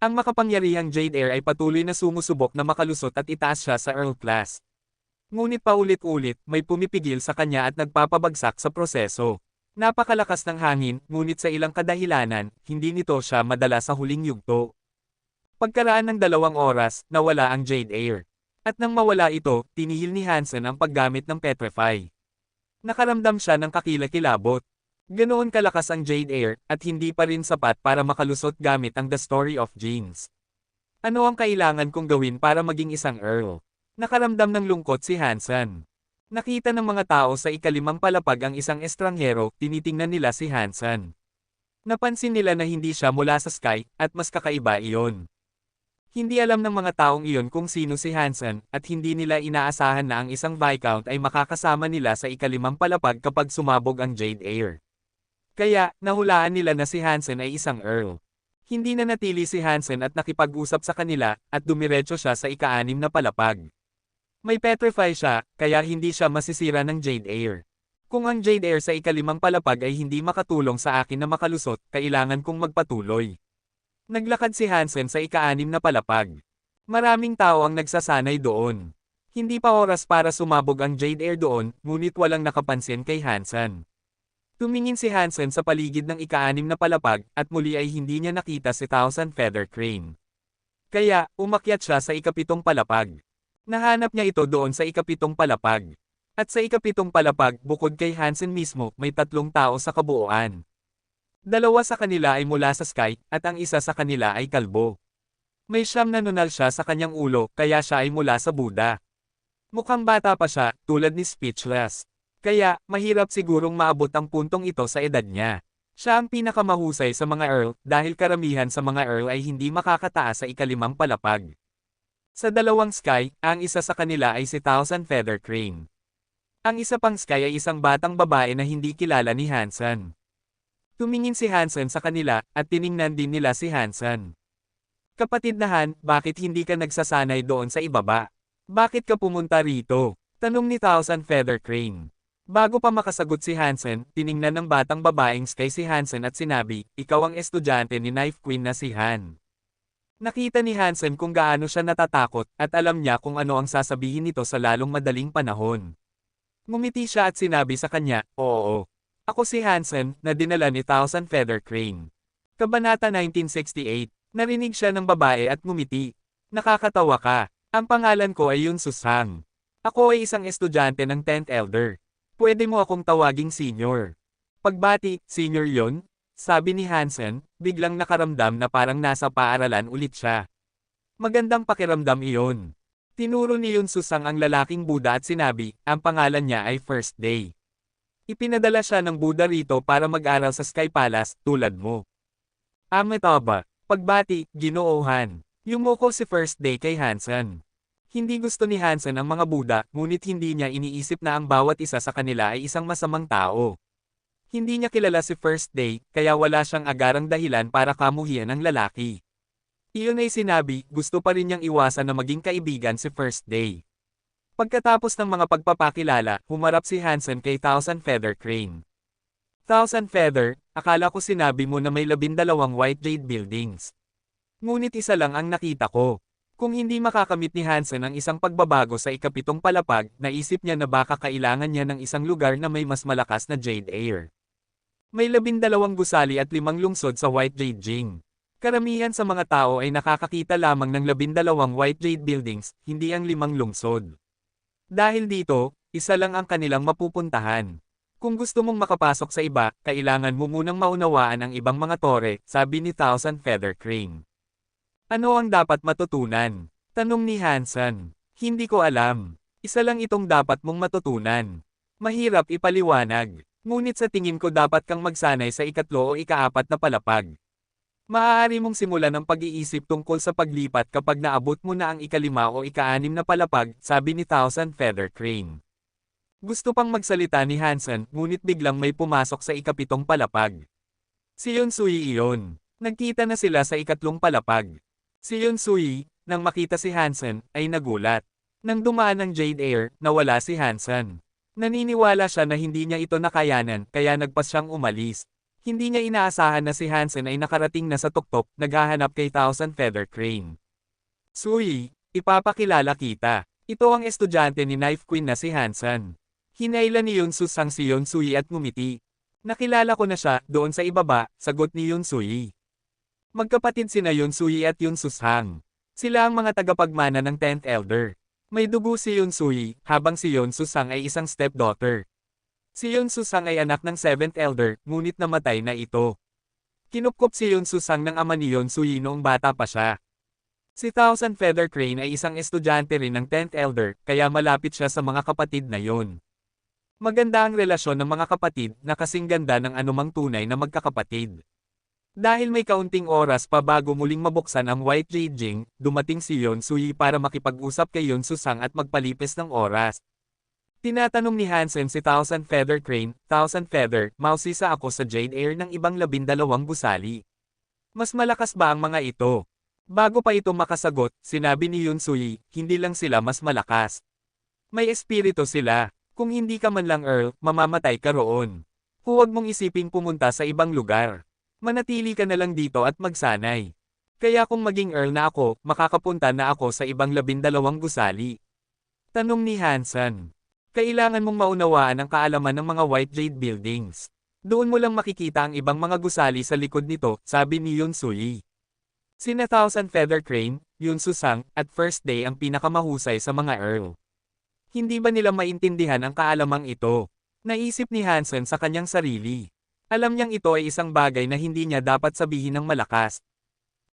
Ang makapangyarihang Jade Air ay patuloy na sumusubok na makalusot at itaas siya sa Earl class. Ngunit paulit-ulit, may pumipigil sa kanya at nagpapabagsak sa proseso. Napakalakas ng hangin, ngunit sa ilang kadahilanan, hindi nito siya madala sa huling yugto. Pagkaraan ng 2 oras, nawala ang Jade Air. At nang mawala ito, tinihil ni Hansen ang paggamit ng Petrify. Nakaramdam siya ng kakilakilabot. Ganoon kalakas ang Jade Air, at hindi pa rin sapat para makalusot gamit ang The Story of Genes. Ano ang kailangan kong gawin para maging isang Earl? Nakaramdam ng lungkot si Hansen. Nakita ng mga tao sa ika-5 palapag ang isang estranghero, tinitingnan nila si Hansen. Napansin nila na hindi siya mula sa sky, at mas kakaiba iyon. Hindi alam ng mga taong iyon kung sino si Hansen, at hindi nila inaasahan na ang isang Viscount ay makakasama nila sa ika-5 palapag kapag sumabog ang Jade Air. Kaya, nahulaan nila na si Hansen ay isang Earl. Hindi na natili si Hansen at nakipag-usap sa kanila, at dumiretso siya sa ika-6 na palapag. May Petrify siya, kaya hindi siya masisira ng Jade Air. Kung ang Jade Air sa ika-5 palapag ay hindi makatulong sa akin na makalusot, kailangan kong magpatuloy. Naglakad si Hansen sa ika-6 na palapag. Maraming tao ang nagsasanay doon. Hindi pa oras para sumabog ang Jade Air doon, ngunit walang nakapansin kay Hansen. Tumingin si Hansen sa paligid ng ika-6 na palapag, at muli ay hindi niya nakita si Thousand Feather Crane. Kaya, umakyat siya sa ika-7 palapag. Nahanap niya ito doon sa ika-7 palapag. At sa ika-7 palapag, bukod kay Hansen mismo, may 3 tao sa kabuuan. 2 sa kanila ay mula sa sky, at ang isa sa kanila ay kalbo. May 9 na nunal siya sa kanyang ulo, kaya siya ay mula sa Buddha. Mukhang bata pa siya, tulad ni Speechless. Kaya, mahirap sigurong maabot ang puntong ito sa edad niya. Siya ang pinakamahusay sa mga Earl, dahil karamihan sa mga Earl ay hindi makakataas sa ika-5 palapag. Sa 2 sky, ang isa sa kanila ay si Thousand Feather Crane. Ang isa pang sky ay isang batang babae na hindi kilala ni Hansen. Tumingin si Hansen sa kanila, at tiningnan din nila si Hansen. Kapatid na Han, bakit hindi ka nagsasanay doon sa ibaba? Bakit ka pumunta rito? Tanong ni Thousand Feather Crane. Bago pa makasagot si Hansen, tiningnan ng batang babaeng sky si Hansen at sinabi, ikaw ang estudyante ni Knife Queen na si Han. Nakita ni Hansen kung gaano siya natatakot, at alam niya kung ano ang sasabihin nito sa lalong madaling panahon. Ngumiti siya at sinabi sa kanya, oo. Ako si Hansen, na dinala ni Thousand Feather Crane. Kabanata 1968, narinig siya ng babae at ngumiti. Nakakatawa ka. Ang pangalan ko ay Yun Susang. Ako ay isang estudyante ng 10th Elder. Pwede mo akong tawaging senior. Pagbati, senior yon? Sabi ni Hansen, biglang nakaramdam na parang nasa paaralan ulit siya. Magandang pakiramdam iyon. Tinuro ni Yun Susang ang lalaking Buddha at sinabi, ang pangalan niya ay First Day. Ipinadala siya ng Buddha rito para mag-aral sa Sky Palace, tulad mo. Amitabha, pagbati, Ginoohan. Yumuko si First Day kay Hansen. Hindi gusto ni Hansen ang mga Buddha, ngunit hindi niya iniisip na ang bawat isa sa kanila ay isang masamang tao. Hindi niya kilala si First Day, kaya wala siyang agarang dahilan para kamuhian ang lalaki. Iyon ay sinabi, gusto pa rin niyang iwasan na maging kaibigan si First Day. Pagkatapos ng mga pagpapakilala, humarap si Hansen kay Thousand Feather Crane. Thousand Feather, akala ko sinabi mo na may 12 White Jade Buildings. Ngunit isa lang ang nakita ko. Kung hindi makakamit ni Hansen ang isang pagbabago sa ikapitong palapag, naisip niya na baka kailangan niya ng isang lugar na may mas malakas na Jade Air. May 12 gusali at 5 lungsod sa White Jade Jing. Karamihan sa mga tao ay nakakakita lamang ng 12 White Jade Buildings, hindi ang 5 lungsod. Dahil dito, isa lang ang kanilang mapupuntahan. Kung gusto mong makapasok sa iba, kailangan mo munang maunawaan ang ibang mga tore, sabi ni Thousand Feather Crane. Ano ang dapat matutunan? Tanong ni Hansen. Hindi ko alam. Isa lang itong dapat mong matutunan. Mahirap ipaliwanag. Ngunit sa tingin ko dapat kang magsanay sa ikatlo o ikaapat na palapag. Maaari mong simulan ang pag-iisip tungkol sa paglipat kapag naabot mo na ang ikalima o ikaanim na palapag, sabi ni Thousand Feather Crane. Gusto pang magsalita ni Hansen, ngunit biglang may pumasok sa ikapitong palapag. Si Yonsui iyon. Nagkita na sila sa ikatlong palapag. Si Yonsui, nang makita si Hansen, ay nagulat. Nang dumaan ang Jade Air, nawala si Hansen. Naniniwala siya na hindi niya ito nakayanan, kaya nagpas siyang umalis. Hindi niya inaasahan na si Hansen ay nakarating na sa tuktok, naghahanap kay Thousand Feather Crane. Sui, ipapakilala kita. Ito ang estudyante ni Knife Queen na si Hansen. Hinailan ni Yunsusang si Yonsui at ngumiti. Nakilala ko na siya, doon sa ibaba, sagot ni Yonsui. Magkapatid sina Yonsui at Yunsusang. Sila ang mga tagapagmana ng 10th Elder. May dugo si Yonsui, habang si Yunsusang ay isang stepdaughter. Si Yunsusang ay anak ng 7th Elder, ngunit namatay na ito. Kinupkop si Yunsusang ng ama ni Yonsui noong bata pa siya. Si Thousand Feather Crane ay isang estudyante rin ng 10th Elder, kaya malapit siya sa mga kapatid na yon. Maganda ang relasyon ng mga kapatid na kasing ganda ng anumang tunay na magkakapatid. Dahil may kaunting oras pa bago muling mabuksan ang White Jade Jing, dumating si Yonsui para makipag-usap kay Yunsusang at magpalipis ng oras. Tinatanong ni Hansen si Thousand Feather Crane, Thousand Feather, mausisa ako sa Jade Air ng ibang 12 gusali. Mas malakas ba ang mga ito? Bago pa ito makasagot, sinabi ni Yonsui, hindi lang sila mas malakas. May espiritu sila. Kung hindi ka man lang Earl, mamamatay ka roon. Huwag mong isiping pumunta sa ibang lugar. Manatili ka na lang dito at magsanay. Kaya kung maging Earl na ako, makakapunta na ako sa ibang 12 gusali. Tanong ni Hansen. Kailangan mong maunawaan ang kaalaman ng mga White Jade Buildings. Doon mo lang makikita ang ibang mga gusali sa likod nito, sabi ni Yonsui. Sina Thousand Feather Crane, Yunsusang, at First Day ang pinakamahusay sa mga Earl. Hindi ba nila maintindihan ang kaalamang ito? Naisip ni Hansen sa kanyang sarili. Alam niyang ito ay isang bagay na hindi niya dapat sabihin ng malakas.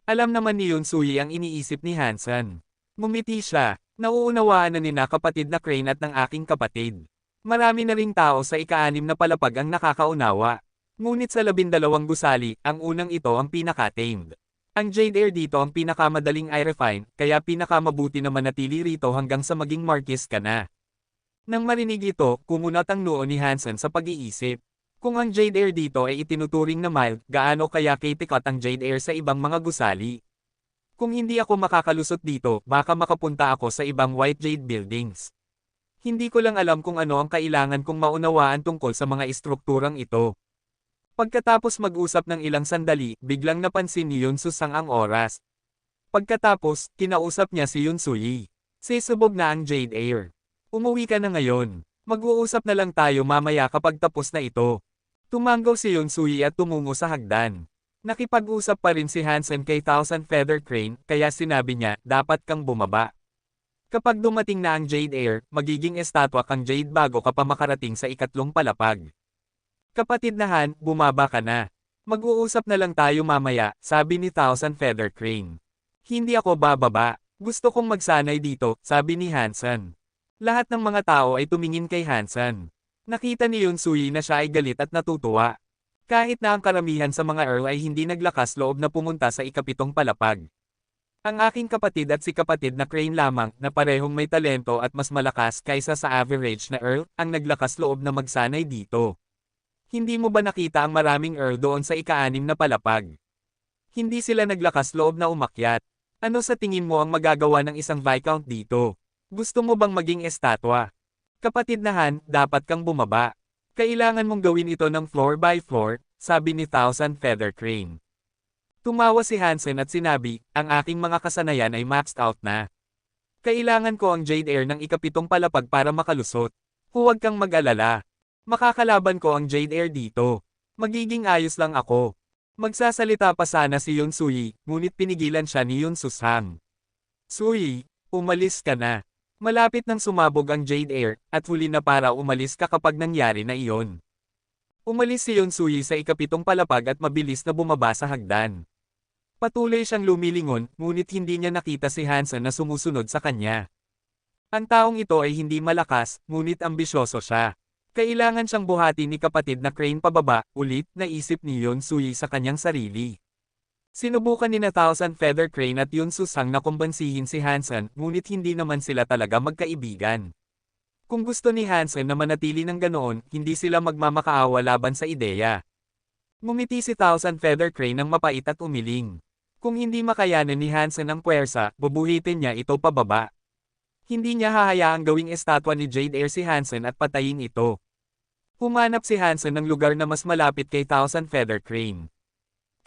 Alam naman ni Yonsui ang iniisip ni Hansen. Ngumiti siya. Nauunawaan na nina kapatid na Crane at ng aking kapatid. Marami na ring tao sa ika-6 na palapag ang nakakaunawa. Ngunit sa 12 gusali, ang unang ito ang pinaka-tamed. Ang Jade Air dito ang pinakamadaling i-refine, kaya pinakamabuti na manatili rito hanggang sa maging Marquis ka na. Nang marinig ito, kumunat ang noo ni Hansen sa pag-iisip. Kung ang Jade Air dito ay itinuturing na mild, gaano kaya kitikot ang Jade Air sa ibang mga gusali? Kung hindi ako makakalusot dito, baka makapunta ako sa ibang White Jade Buildings. Hindi ko lang alam kung ano ang kailangan kong maunawaan tungkol sa mga istrukturang ito. Pagkatapos mag-usap ng ilang sandali, biglang napansin ni Yunsusang ang oras. Pagkatapos, kinausap niya si Yonsui. Sisubog na ang Jade Air. Umuwi ka na ngayon. Mag-uusap na lang tayo mamaya kapag tapos na ito. Tumanggaw si Yonsui at tumungo sa hagdan. Nakipag-usap pa rin si Hansen kay Thousand Feather Crane, kaya sinabi niya, dapat kang bumaba. Kapag dumating na ang Jade Air, magiging estatwa kang Jade bago ka pa makarating sa ikatlong palapag. Kapatid na Han, bumaba ka na. Mag-uusap na lang tayo mamaya, sabi ni Thousand Feather Crane. Hindi ako bababa. Gusto kong magsanay dito, sabi ni Hansen. Lahat ng mga tao ay tumingin kay Hansen. Nakita ni Yonsui na siya ay galit at natutuwa. Kahit na ang karamihan sa mga Earl ay hindi naglakas loob na pumunta sa ikapitong palapag. Ang aking kapatid at si kapatid na Crane lamang na parehong may talento at mas malakas kaysa sa average na Earl ang naglakas loob na magsanay dito. Hindi mo ba nakita ang maraming Earl doon sa ika-6 na palapag? Hindi sila naglakas loob na umakyat. Ano sa tingin mo ang magagawa ng isang Viscount dito? Gusto mo bang maging estatwa? Kapatid na Han, dapat kang bumaba. Kailangan mong gawin ito ng floor by floor, sabi ni Thousand Feather Crane. Tumawa si Hansen at sinabi, ang aking mga kasanayan ay maxed out na. Kailangan ko ang Jade Air ng ikapitong palapag para makalusot. Huwag kang mag-alala. Makakalaban ko ang Jade Air dito. Magiging ayos lang ako. Magsasalita pa sana si Yun Suyi, ngunit pinigilan siya ni Yun Sushang. Suyi, umalis ka na. Malapit nang sumabog ang Jade Air, at huli na para umalis ka kapag nangyari na iyon. Umalis si Yun Suyi sa ikapitong palapag at mabilis na bumaba sa hagdan. Patuloy siyang lumilingon, ngunit hindi niya nakita si Hansen na sumusunod sa kanya. Ang taong ito ay hindi malakas, ngunit ambisyoso siya. Kailangan siyang buhati ni kapatid na Crane pababa, ulit, naisip ni Yun Suyi sa kanyang sarili. Sinubukan ni na Thousand Feather Crane at Yun Sushang na kumbansihin si Hansen, ngunit hindi naman sila talaga magkaibigan. Kung gusto ni Hansen na manatili ng ganoon, hindi sila magmamakaawa laban sa ideya. Ngumiti si Thousand Feather Crane ng mapait at umiling. Kung hindi makayanan ni Hansen ang puwersa, bubuhitin niya ito pababa. Hindi niya hahayaang gawing estatwa ni Jade Air si Hansen at patayin ito. Humanap si Hansen ng lugar na mas malapit kay Thousand Feather Crane.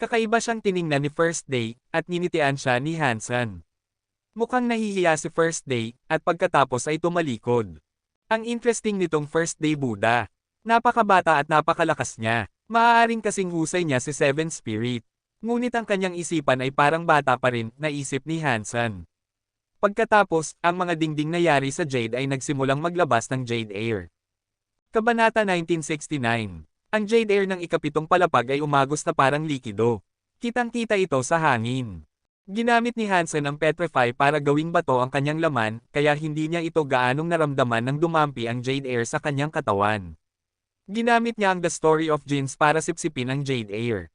Kakaiba siyang tiningnan ni First Day, at ninitian siya ni Hansen. Mukhang nahihiya si First Day, at pagkatapos ay tumalikod. Ang interesting nitong First Day Buddha. Napakabata at napakalakas niya. Maaaring kasing husay niya si Seven Spirit. Ngunit ang kanyang isipan ay parang bata pa rin, naisip ni Hansen. Pagkatapos, ang mga dingding na yari sa Jade ay nagsimulang maglabas ng Jade Air. Kabanata 1969. Ang Jade Air ng ikapitong palapag ay umagos na parang likido. Kitang-kita ito sa hangin. Ginamit ni Hansen ang Petrify para gawing bato ang kanyang laman, kaya hindi niya ito gaanong naramdaman nang dumampi ang Jade Air sa kanyang katawan. Ginamit niya ang The Story of Jin's para sipsipin ang Jade Air.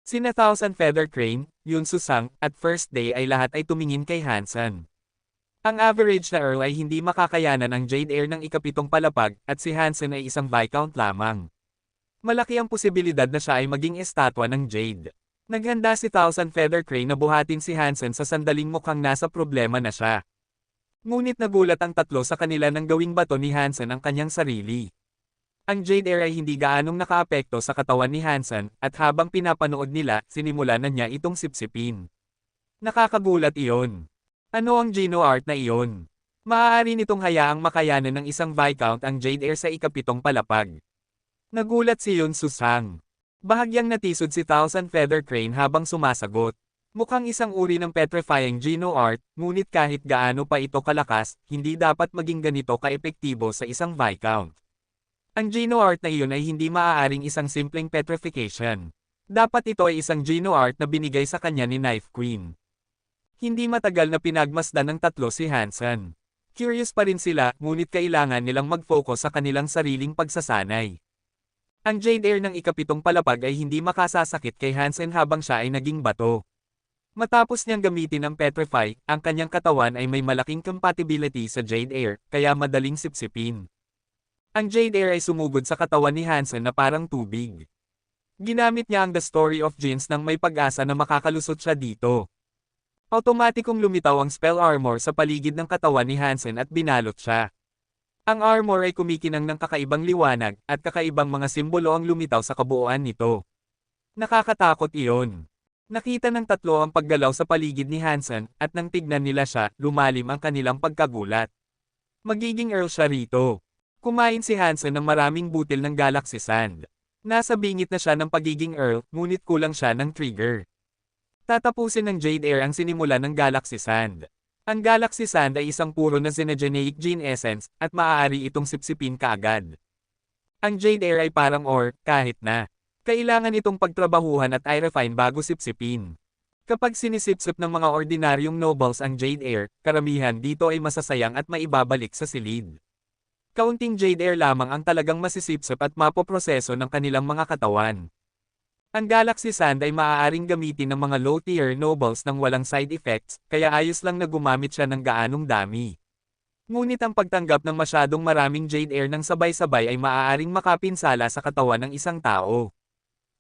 Sina Thousand Feather Crane, Yun Sushang, at First Day ay lahat ay tumingin kay Hansen. Ang average na Earl ay hindi makakayanan ang Jade Air ng ikapitong palapag, at si Hansen ay isang Viscount lamang. Malaki ang posibilidad na siya ay maging estatwa ng Jade. Naghanda si Thousand Feather Crane na buhatin si Hansen sa sandaling mukhang nasa problema na siya. Ngunit nagulat ang tatlo sa kanila nang gawing bato ni Hansen ang kanyang sarili. Ang Jade Air ay hindi gaanong nakaapekto sa katawan ni Hansen, at habang pinapanood nila, sinimula na niya itong sipsipin. Nakakagulat iyon. Ano ang Geno Art na iyon? Maaari nitong hayaang makayanan ng isang Viscount ang Jade Air sa ikapitong palapag. Nagulat si Yun Sushang. Bahagyang natisod si Thousand Feather Crane habang sumasagot. Mukhang isang uri ng petrifying Geno Art, ngunit kahit gaano pa ito kalakas, hindi dapat maging ganito kaepektibo sa isang Viscount. Ang Geno Art na iyon ay hindi maaaring isang simpleng petrification. Dapat ito ay isang Geno Art na binigay sa kanya ni Knife Queen. Hindi matagal na pinagmasdan ng tatlo si Hansen. Curious pa rin sila, ngunit kailangan nilang mag-focus sa kanilang sariling pagsasanay. Ang Jade Air ng ikapitong palapag ay hindi makasasakit kay Hansen habang siya ay naging bato. Matapos niyang gamitin ang Petrify, ang kanyang katawan ay may malaking compatibility sa Jade Air, kaya madaling sipsipin. Ang Jade Air ay sumugod sa katawan ni Hansen na parang tubig. Ginamit niya ang The Story of Jin's nang may pag-asa na makakalusot siya dito. Automatikong lumitaw ang spell armor sa paligid ng katawan ni Hansen at binalot siya. Ang armor ay kumikinang ng kakaibang liwanag, at kakaibang mga simbolo ang lumitaw sa kabuuan nito. Nakakatakot iyon. Nakita ng tatlo ang paggalaw sa paligid ni Hansen, at nang tignan nila siya, lumalim ang kanilang pagkagulat. Magiging Earl siya rito. Kumain si Hansen ng maraming butil ng Galaxy Sand. Nasa bingit na siya ng pagiging Earl, ngunit kulang siya ng trigger. Tatapusin ng Jade Air ang sinimula ng Galaxy Sand. Ang Galaxy Sand ay isang puro na Xenogeneic Gene Essence, at maaari itong sipsipin kaagad. Ang Jade Air ay parang ore, kahit na. Kailangan itong pagtrabahuhan at i-refine bago sipsipin. Kapag sinisipsip ng mga ordinaryong nobles ang Jade Air, karamihan dito ay masasayang at maibabalik sa silid. Kaunting Jade Air lamang ang talagang masisipsip at mapoproseso ng kanilang mga katawan. Ang Galaxy Sand ay maaaring gamitin ng mga low-tier nobles nang walang side effects, kaya ayos lang na gumamit siya ng gaanong dami. Ngunit ang pagtanggap ng masyadong maraming Jade Air ng sabay-sabay ay maaaring makapinsala sa katawan ng isang tao.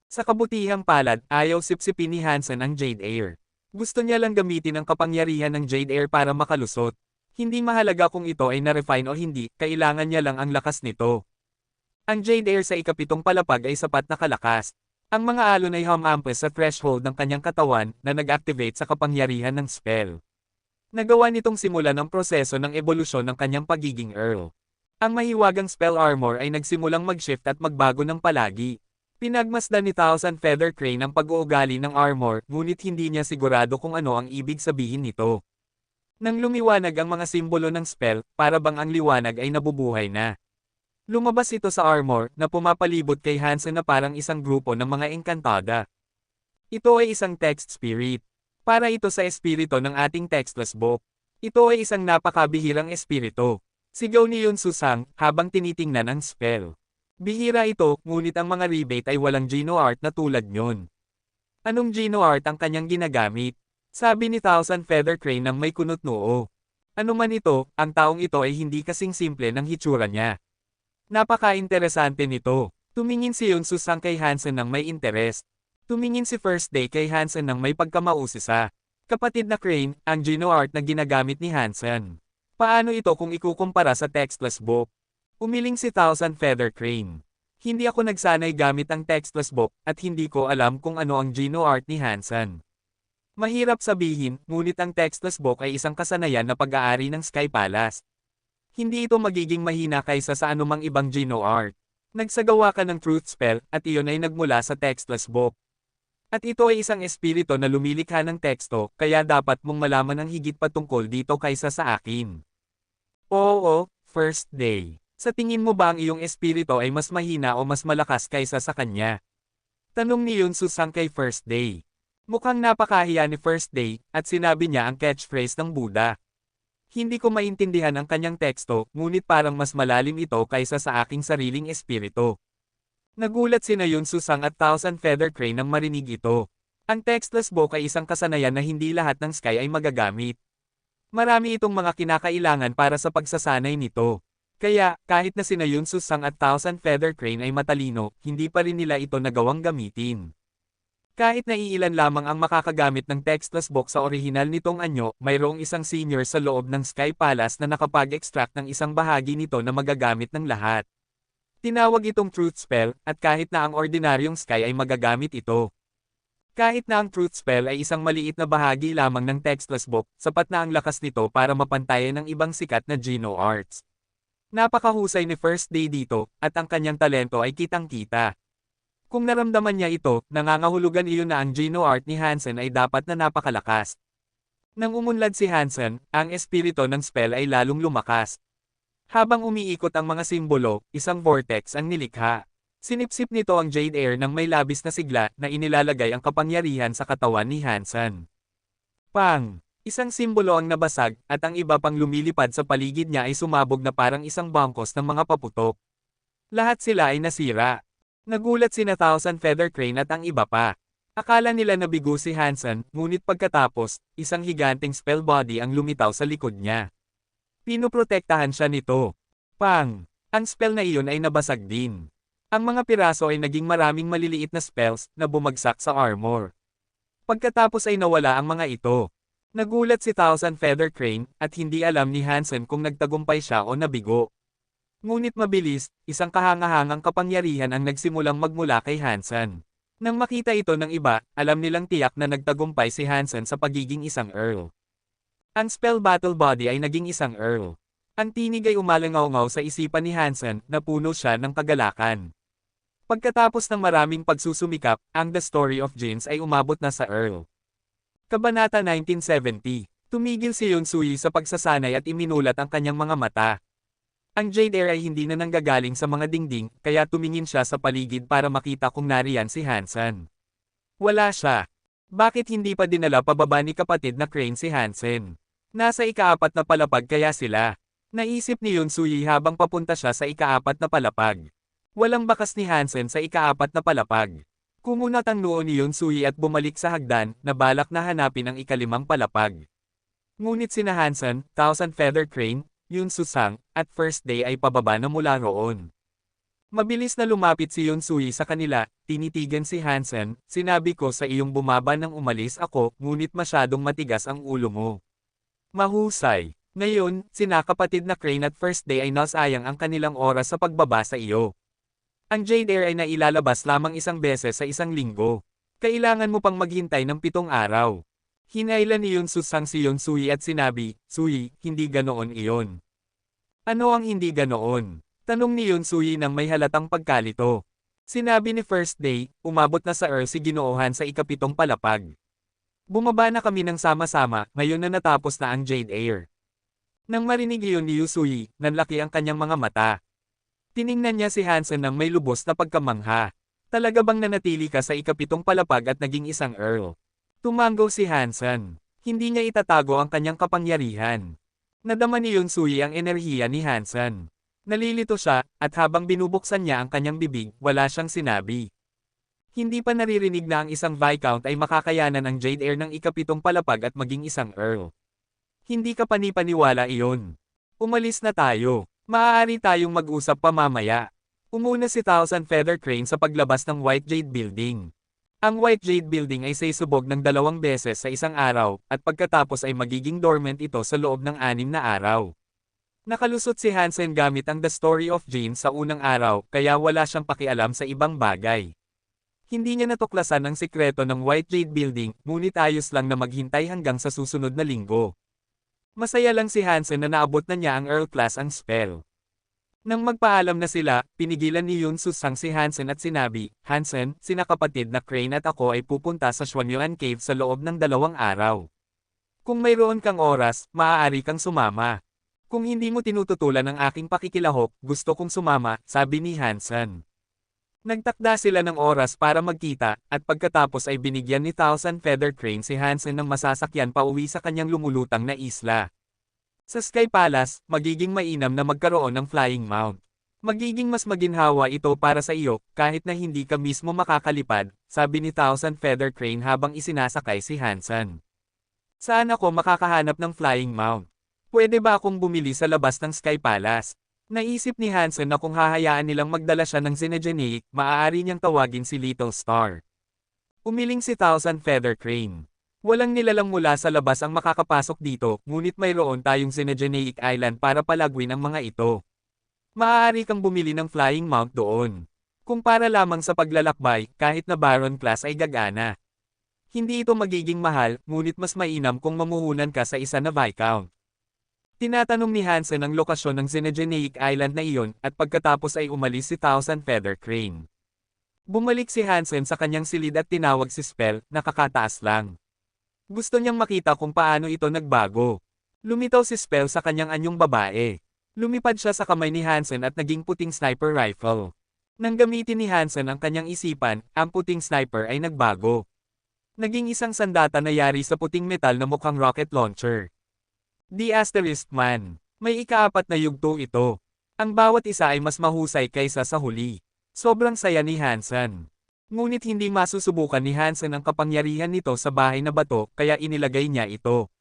Sa kabutihang palad, ayaw sipsipin ni Hansen ang Jade Air. Gusto niya lang gamitin ang kapangyarihan ng Jade Air para makalusot. Hindi mahalaga kung ito ay na-refine o hindi, kailangan niya lang ang lakas nito. Ang Jade Air sa ikapitong palapag ay sapat na kalakas. Ang mga alon ay humampas sa threshold ng kanyang katawan na nag-activate sa kapangyarihan ng spell. Nagawa nitong simulan ang proseso ng ebolusyon ng kanyang pagiging Earl. Ang mahiwagang spell armor ay nagsimulang mag-shift at magbago ng palagi. Pinagmasdan ni Thousand Feather Crane ang pag-uugali ng armor, ngunit hindi niya sigurado kung ano ang ibig sabihin nito. Nang lumiwanag ang mga simbolo ng spell, para bang ang liwanag ay nabubuhay na. Lumabas ito sa armor na pumapalibot kay Hansen na parang isang grupo ng mga engkantada. Ito ay isang text spirit. Para ito sa espiritu ng ating textless book. Ito ay isang napakabihirang espiritu. Sigaw ni Yun Susang habang tinitingnan ang spell. Bihira ito, ngunit ang mga rebate ay walang Geno art na tulad nyon. Anong Geno art ang kanyang ginagamit? Sabi ni Thousand Feather Crane nang may kunot noo. Ano man ito, ang taong ito ay hindi kasing simple ng hitsura niya. Napaka-interesante nito. Tumingin si Yun Susang kay Hansen nang may interest. Tumingin si First Day kay Hansen nang may pagkamausisa. Kapatid na Crane, ang Geno art na ginagamit ni Hansen. Paano ito kung ikukumpara sa textless book? Umiling si Thousand Feather Crane. Hindi ako nagsanay gamit ang textless book at hindi ko alam kung ano ang Geno art ni Hansen. Mahirap sabihin, ngunit ang textless book ay isang kasanayan na pag-aari ng Sky Palace. Hindi ito magiging mahina kaysa sa anumang ibang Geno art. Nagsagawa ka ng truth spell at iyon ay nagmula sa textless book. At ito ay isang espiritu na lumilikha ng teksto, kaya dapat mong malaman ang higit pa tungkol dito kaysa sa akin. Oo, First Day. Sa tingin mo ba ang iyong espiritu ay mas mahina o mas malakas kaysa sa kanya? Tanong ni Yun Susang kay First Day. Mukhang napakahiya ni First Day, at sinabi niya ang catchphrase ng Buddha. Hindi ko maintindihan ang kanyang teksto, ngunit parang mas malalim ito kaysa sa aking sariling espiritu. Nagulat sina Yun Susang at Thousand Feather Crane nang marinig ito. Ang textless book ay isang kasanayan na hindi lahat ng Sky ay magagamit. Marami itong mga kinakailangan para sa pagsasanay nito. Kaya, kahit na sina Yun Susang at Thousand Feather Crane ay matalino, hindi pa rin nila ito nagawang gamitin. Kahit na iilan lamang ang makakagamit ng textless book sa orihinal nitong anyo, mayroong isang senior sa loob ng Sky Palace na nakapag-extract ng isang bahagi nito na magagamit ng lahat. Tinawag itong truth spell, at kahit na ang ordinaryong Sky ay magagamit ito. Kahit na ang truth spell ay isang maliit na bahagi lamang ng textless book, sapat na ang lakas nito para mapantayan ng ibang sikat na Geno arts. Napakahusay ni First Day dito, at ang kanyang talento ay kitang-kita. Kung naramdaman niya ito, nangangahulugan iyon na ang Geno art ni Hansen ay dapat na napakalakas. Nang umunlad si Hansen, ang espiritu ng spell ay lalong lumakas. Habang umiikot ang mga simbolo, isang vortex ang nilikha. Sinipsip nito ang Jade Air nang may labis na sigla na inilalagay ang kapangyarihan sa katawan ni Hansen. Pang! Isang simbolo ang nabasag, at ang iba pang lumilipad sa paligid niya ay sumabog na parang isang bangkos ng mga paputok. Lahat sila ay nasira. Nagulat sina Thousand Feather Crane at ang iba pa. Akala nila nabigo si Hansen, ngunit pagkatapos, isang higanting spell body ang lumitaw sa likod niya. Pinoprotektahan siya nito. Pang! Ang spell na iyon ay nabasag din. Ang mga piraso ay naging maraming maliliit na spells na bumagsak sa armor. Pagkatapos ay nawala ang mga ito. Nagulat si Thousand Feather Crane, at hindi alam ni Hansen kung nagtagumpay siya o nabigo. Ngunit mabilis, isang kahangahangang kapangyarihan ang nagsimulang magmula kay Hansen. Nang makita ito ng iba, alam nilang tiyak na nagtagumpay si Hansen sa pagiging isang Earl. Ang spell battle body ay naging isang Earl. Ang tinig ay umalangaw-ngaw sa isipan ni Hansen na puno siya ng kagalakan. Pagkatapos ng maraming pagsusumikap, ang The Story of Jinx ay umabot na sa Earl. Kabanata 1970. Tumigil si Yun Sui sa pagsasanay at iminulat ang kanyang mga mata. Ang Jade Air ay hindi na nanggagaling sa mga dingding, kaya tumingin siya sa paligid para makita kung nariyan si Hansen. Wala siya. Bakit hindi pa dinala pababa ni kapatid na Crane si Hansen? Nasa ikaapat na palapag kaya sila. Naisip ni Yun Sui habang papunta siya sa ikaapat na palapag. Walang bakas ni Hansen sa ikaapat na palapag. Kumunat ang noo ni Yun Sui at bumalik sa hagdan, na balak na hanapin ang ikalimang palapag. Ngunit sina Hansen, Thousand Feather Crane, Yun Susang, at First Day ay pababa na mula roon. Mabilis na lumapit si Yun Sui sa kanila, tinitigan si Hansen, sinabi ko sa iyong bumaba nang umalis ako, ngunit masyadong matigas ang ulo mo. Mahusay. Ngayon, sina kapatid na Crane at First Day ay nasayang ang kanilang oras sa pagbaba sa iyo. Ang Jade Air ay nailalabas lamang isang beses sa isang linggo. Kailangan mo pang maghintay ng 7 araw. Hinailan ni Yun Susang si Yun Sui at sinabi, Sui, hindi ganoon iyon. Ano ang hindi ganoon? Tanong ni Yun Sui nang may halatang pagkalito. Sinabi ni First Day, umabot na sa si Ginoohan sa ika-7 palapag. Bumaba na kami ng sama-sama, ngayon na natapos na ang Jade Air. Nang marinig iyon ni Yusui, nanlaki ang kanyang mga mata. Tiningnan niya si Hansen nang may lubos na pagkamangha. Talaga bang nanatili ka sa ika-7 palapag at naging isang Earl? Tumango si Hansen. Hindi niya itatago ang kanyang kapangyarihan. Nadama ni Yonsui ang enerhiya ni Hansen. Nalilito siya, at habang binubuksan niya ang kanyang bibig, wala siyang sinabi. Hindi pa naririnig na ang isang Viscount ay makakayanan ang Jade Air ng ika-7 palapag at maging isang Earl. Hindi ka panipaniwala iyon. Umalis na tayo. Maaari tayong mag-usap pa mamaya. Umuna si Thousand Feather Crane sa paglabas ng White Jade Building. Ang White Jade Building ay saysubog ng 2 beses sa isang araw, at pagkatapos ay magiging dormant ito sa loob ng 6 na araw. Nakalusot si Hansen gamit ang The Story of Jane sa unang araw, kaya wala siyang pakialam sa ibang bagay. Hindi niya natuklasan ang sikreto ng White Jade Building, ngunit ayos lang na maghintay hanggang sa susunod na linggo. Masaya lang si Hansen na naabot na niya ang Earl Class ang spell. Nang magpaalam na sila, pinigilan ni Yun Susang si Hansen at sinabi, Hansen, sina kapatid na Crane at ako ay pupunta sa Xuanyuan Cave sa loob ng 2 araw. Kung mayroon kang oras, maaari kang sumama. Kung hindi mo tinututulan ang aking pakikilahok, gusto kong sumama, sabi ni Hansen. Nagtakda sila ng oras para magkita, at pagkatapos ay binigyan ni Thousand Feather Crane si Hansen ng masasakyan pauwi sa kanyang lumulutang na isla. Sa Sky Palace, magiging mainam na magkaroon ng flying mount. Magiging mas maginhawa ito para sa iyo, kahit na hindi ka mismo makakalipad, sabi ni Thousand Feather Crane habang isinasakay si Hansen. Saan ako makakahanap ng flying mount? Pwede ba akong bumili sa labas ng Sky Palace? Naisip ni Hansen na kung hahayaan nilang magdala siya ng Xenogeneic, maaari niyang tawagin si Little Star. Umiling si Thousand Feather Crane. Walang nilalang mula sa labas ang makakapasok dito, ngunit mayroon tayong Xenogeneic Island para palagwin ang mga ito. Maaari kang bumili ng flying mount doon. Kung para lamang sa paglalakbay, kahit na Baron class ay gagana. Hindi ito magiging mahal, ngunit mas mainam kung mamuhunan ka sa isa na Viscount. Tinatanong ni Hansen ang lokasyon ng Xenogeneic Island na iyon, at pagkatapos ay umalis si Thousand Feather Crane. Bumalik si Hansen sa kanyang silid at tinawag si Spell, nakakataas lang. Gusto niyang makita kung paano ito nagbago. Lumitaw si Spell sa kanyang anyong babae. Lumipad siya sa kamay ni Hansen at naging puting sniper rifle. Nang gamitin ni Hansen ang kanyang isipan, ang puting sniper ay nagbago. Naging isang sandata na yari sa puting metal na mukhang rocket launcher. The Asterisk Man. May ika-4 na yugto ito. Ang bawat isa ay mas mahusay kaysa sa huli. Sobrang saya ni Hansen. Ngunit hindi masusubukan ni Hansen ang kapangyarihan nito sa bahay na bato, kaya inilagay niya ito.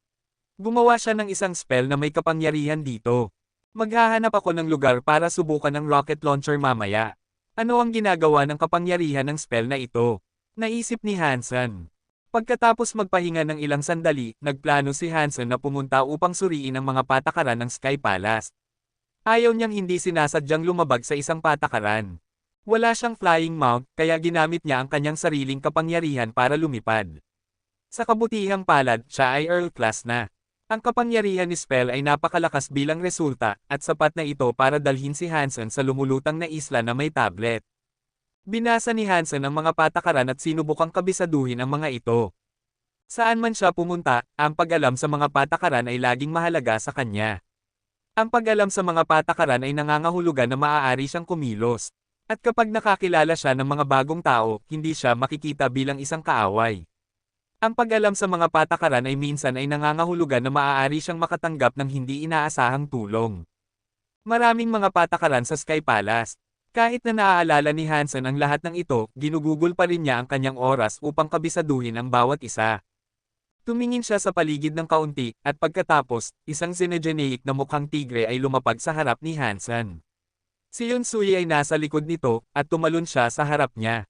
Gumawa siya ng isang spell na may kapangyarihan dito. Maghahanap ako ng lugar para subukan ng rocket launcher mamaya. Ano ang ginagawa ng kapangyarihan ng spell na ito? Naisip ni Hansen. Pagkatapos magpahinga ng ilang sandali, nagplano si Hansen na pumunta upang suriin ang mga patakaran ng Sky Palace. Ayaw niyang hindi sinasadyang lumabag sa isang patakaran. Wala siyang flying mount, kaya ginamit niya ang kanyang sariling kapangyarihan para lumipad. Sa kabutihang palad, siya ay Earl Class na. Ang kapangyarihan ni Spell ay napakalakas bilang resulta, at sapat na ito para dalhin si Hansen sa lumulutang na isla na may tablet. Binasa ni Hansen ang mga patakaran at sinubukang kabisaduhin ang mga ito. Saan man siya pumunta, ang pag-alam sa mga patakaran ay laging mahalaga sa kanya. Ang pag-alam sa mga patakaran ay nangangahulugan na maaari siyang kumilos. At kapag nakakilala siya ng mga bagong tao, hindi siya makikita bilang isang kaaway. Ang pag-alam sa mga patakaran ay minsan ay nangangahulugan na maaari siyang makatanggap ng hindi inaasahang tulong. Maraming mga patakaran sa Sky Palace. Kahit na naaalala ni Hansen ang lahat ng ito, ginugugol pa rin niya ang kanyang oras upang kabisaduhin ang bawat isa. Tumingin siya sa paligid ng kaunti, at pagkatapos, isang Xenogeneic na mukhang tigre ay lumapag sa harap ni Hansen. Si Yun Sui ay nasa likod nito, at tumalon siya sa harap niya.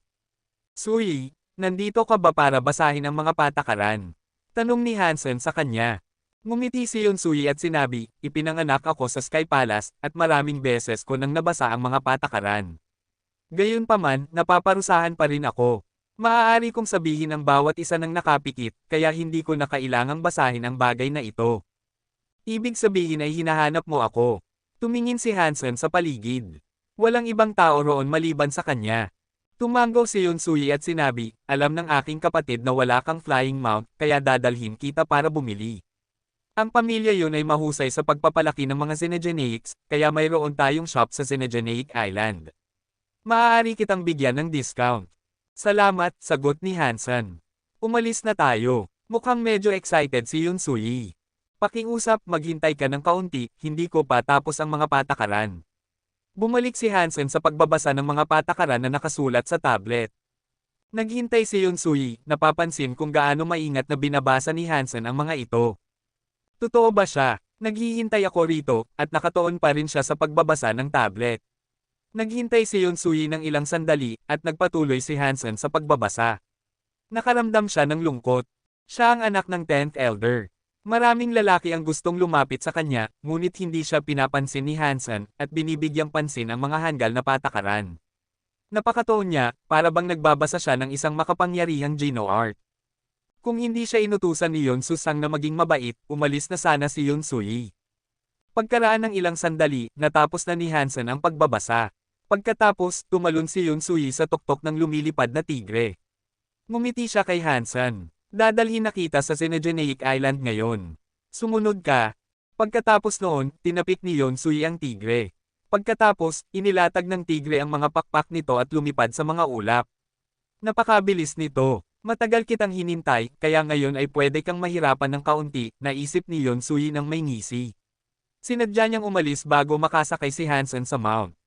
Sui, nandito ka ba para basahin ang mga patakaran? Tanong ni Hansen sa kanya. Ngumiti si Yun Sui at sinabi, ipinanganak ako sa Sky Palace, at maraming beses ko nang nabasa ang mga patakaran. Gayunpaman, napaparusahan pa rin ako. Maaari kong sabihin ang bawat isa ng nakapikit, kaya hindi ko na kailangang basahin ang bagay na ito. Ibig sabihin ay hinahanap mo ako. Tumingin si Hansen sa paligid. Walang ibang tao roon maliban sa kanya. Tumango si Yonsui at sinabi, alam ng aking kapatid na wala kang flying mount, kaya dadalhin kita para bumili. Ang pamilya yun ay mahusay sa pagpapalaki ng mga Xenogeneics, kaya mayroon tayong shop sa Xenogeneic Island. Maaari kitang bigyan ng discount. Salamat, sagot ni Hansen. Umalis na tayo. Mukhang medyo excited si Yonsui. Pakiusap, maghintay ka ng kaunti, hindi ko pa tapos ang mga patakaran. Bumalik si Hansen sa pagbabasa ng mga patakaran na nakasulat sa tablet. Naghintay si Yonsui, napapansin kung gaano maingat na binabasa ni Hansen ang mga ito. Totoo ba siya? Naghihintay ako rito, at nakatuon pa rin siya sa pagbabasa ng tablet. Naghintay si Yonsui ng ilang sandali, at nagpatuloy si Hansen sa pagbabasa. Nakaramdam siya ng lungkot. Siya ang anak ng 10th Elder. Maraming lalaki ang gustong lumapit sa kanya, ngunit hindi siya pinapansin ni Hansen, at binibigyang pansin ang mga hanggal na patakaran. Napakatoon niya, para bang nagbabasa siya ng isang makapangyarihang Geno art. Kung hindi siya inutusan ni Yonsu-sang na maging mabait, umalis na sana si Yonsui. Pagkaraan ng ilang sandali, natapos na ni Hansen ang pagbabasa. Pagkatapos, tumalon si Yonsui sa tuktok ng lumilipad na tigre. Ngumiti siya kay Hansen. Dadalhin na kita sa Xenogeneic Island ngayon. Sumunod ka. Pagkatapos noon, tinapik ni Yonsui ang tigre. Pagkatapos, inilatag ng tigre ang mga pakpak nito at lumipad sa mga ulap. Napakabilis nito. Matagal kitang hinintay, kaya ngayon ay pwede kang mahirapan ng kaunti, naisip ni Yonsui ng may ngisi. Sinadya niyang umalis bago makasakay si Hansen sa mount.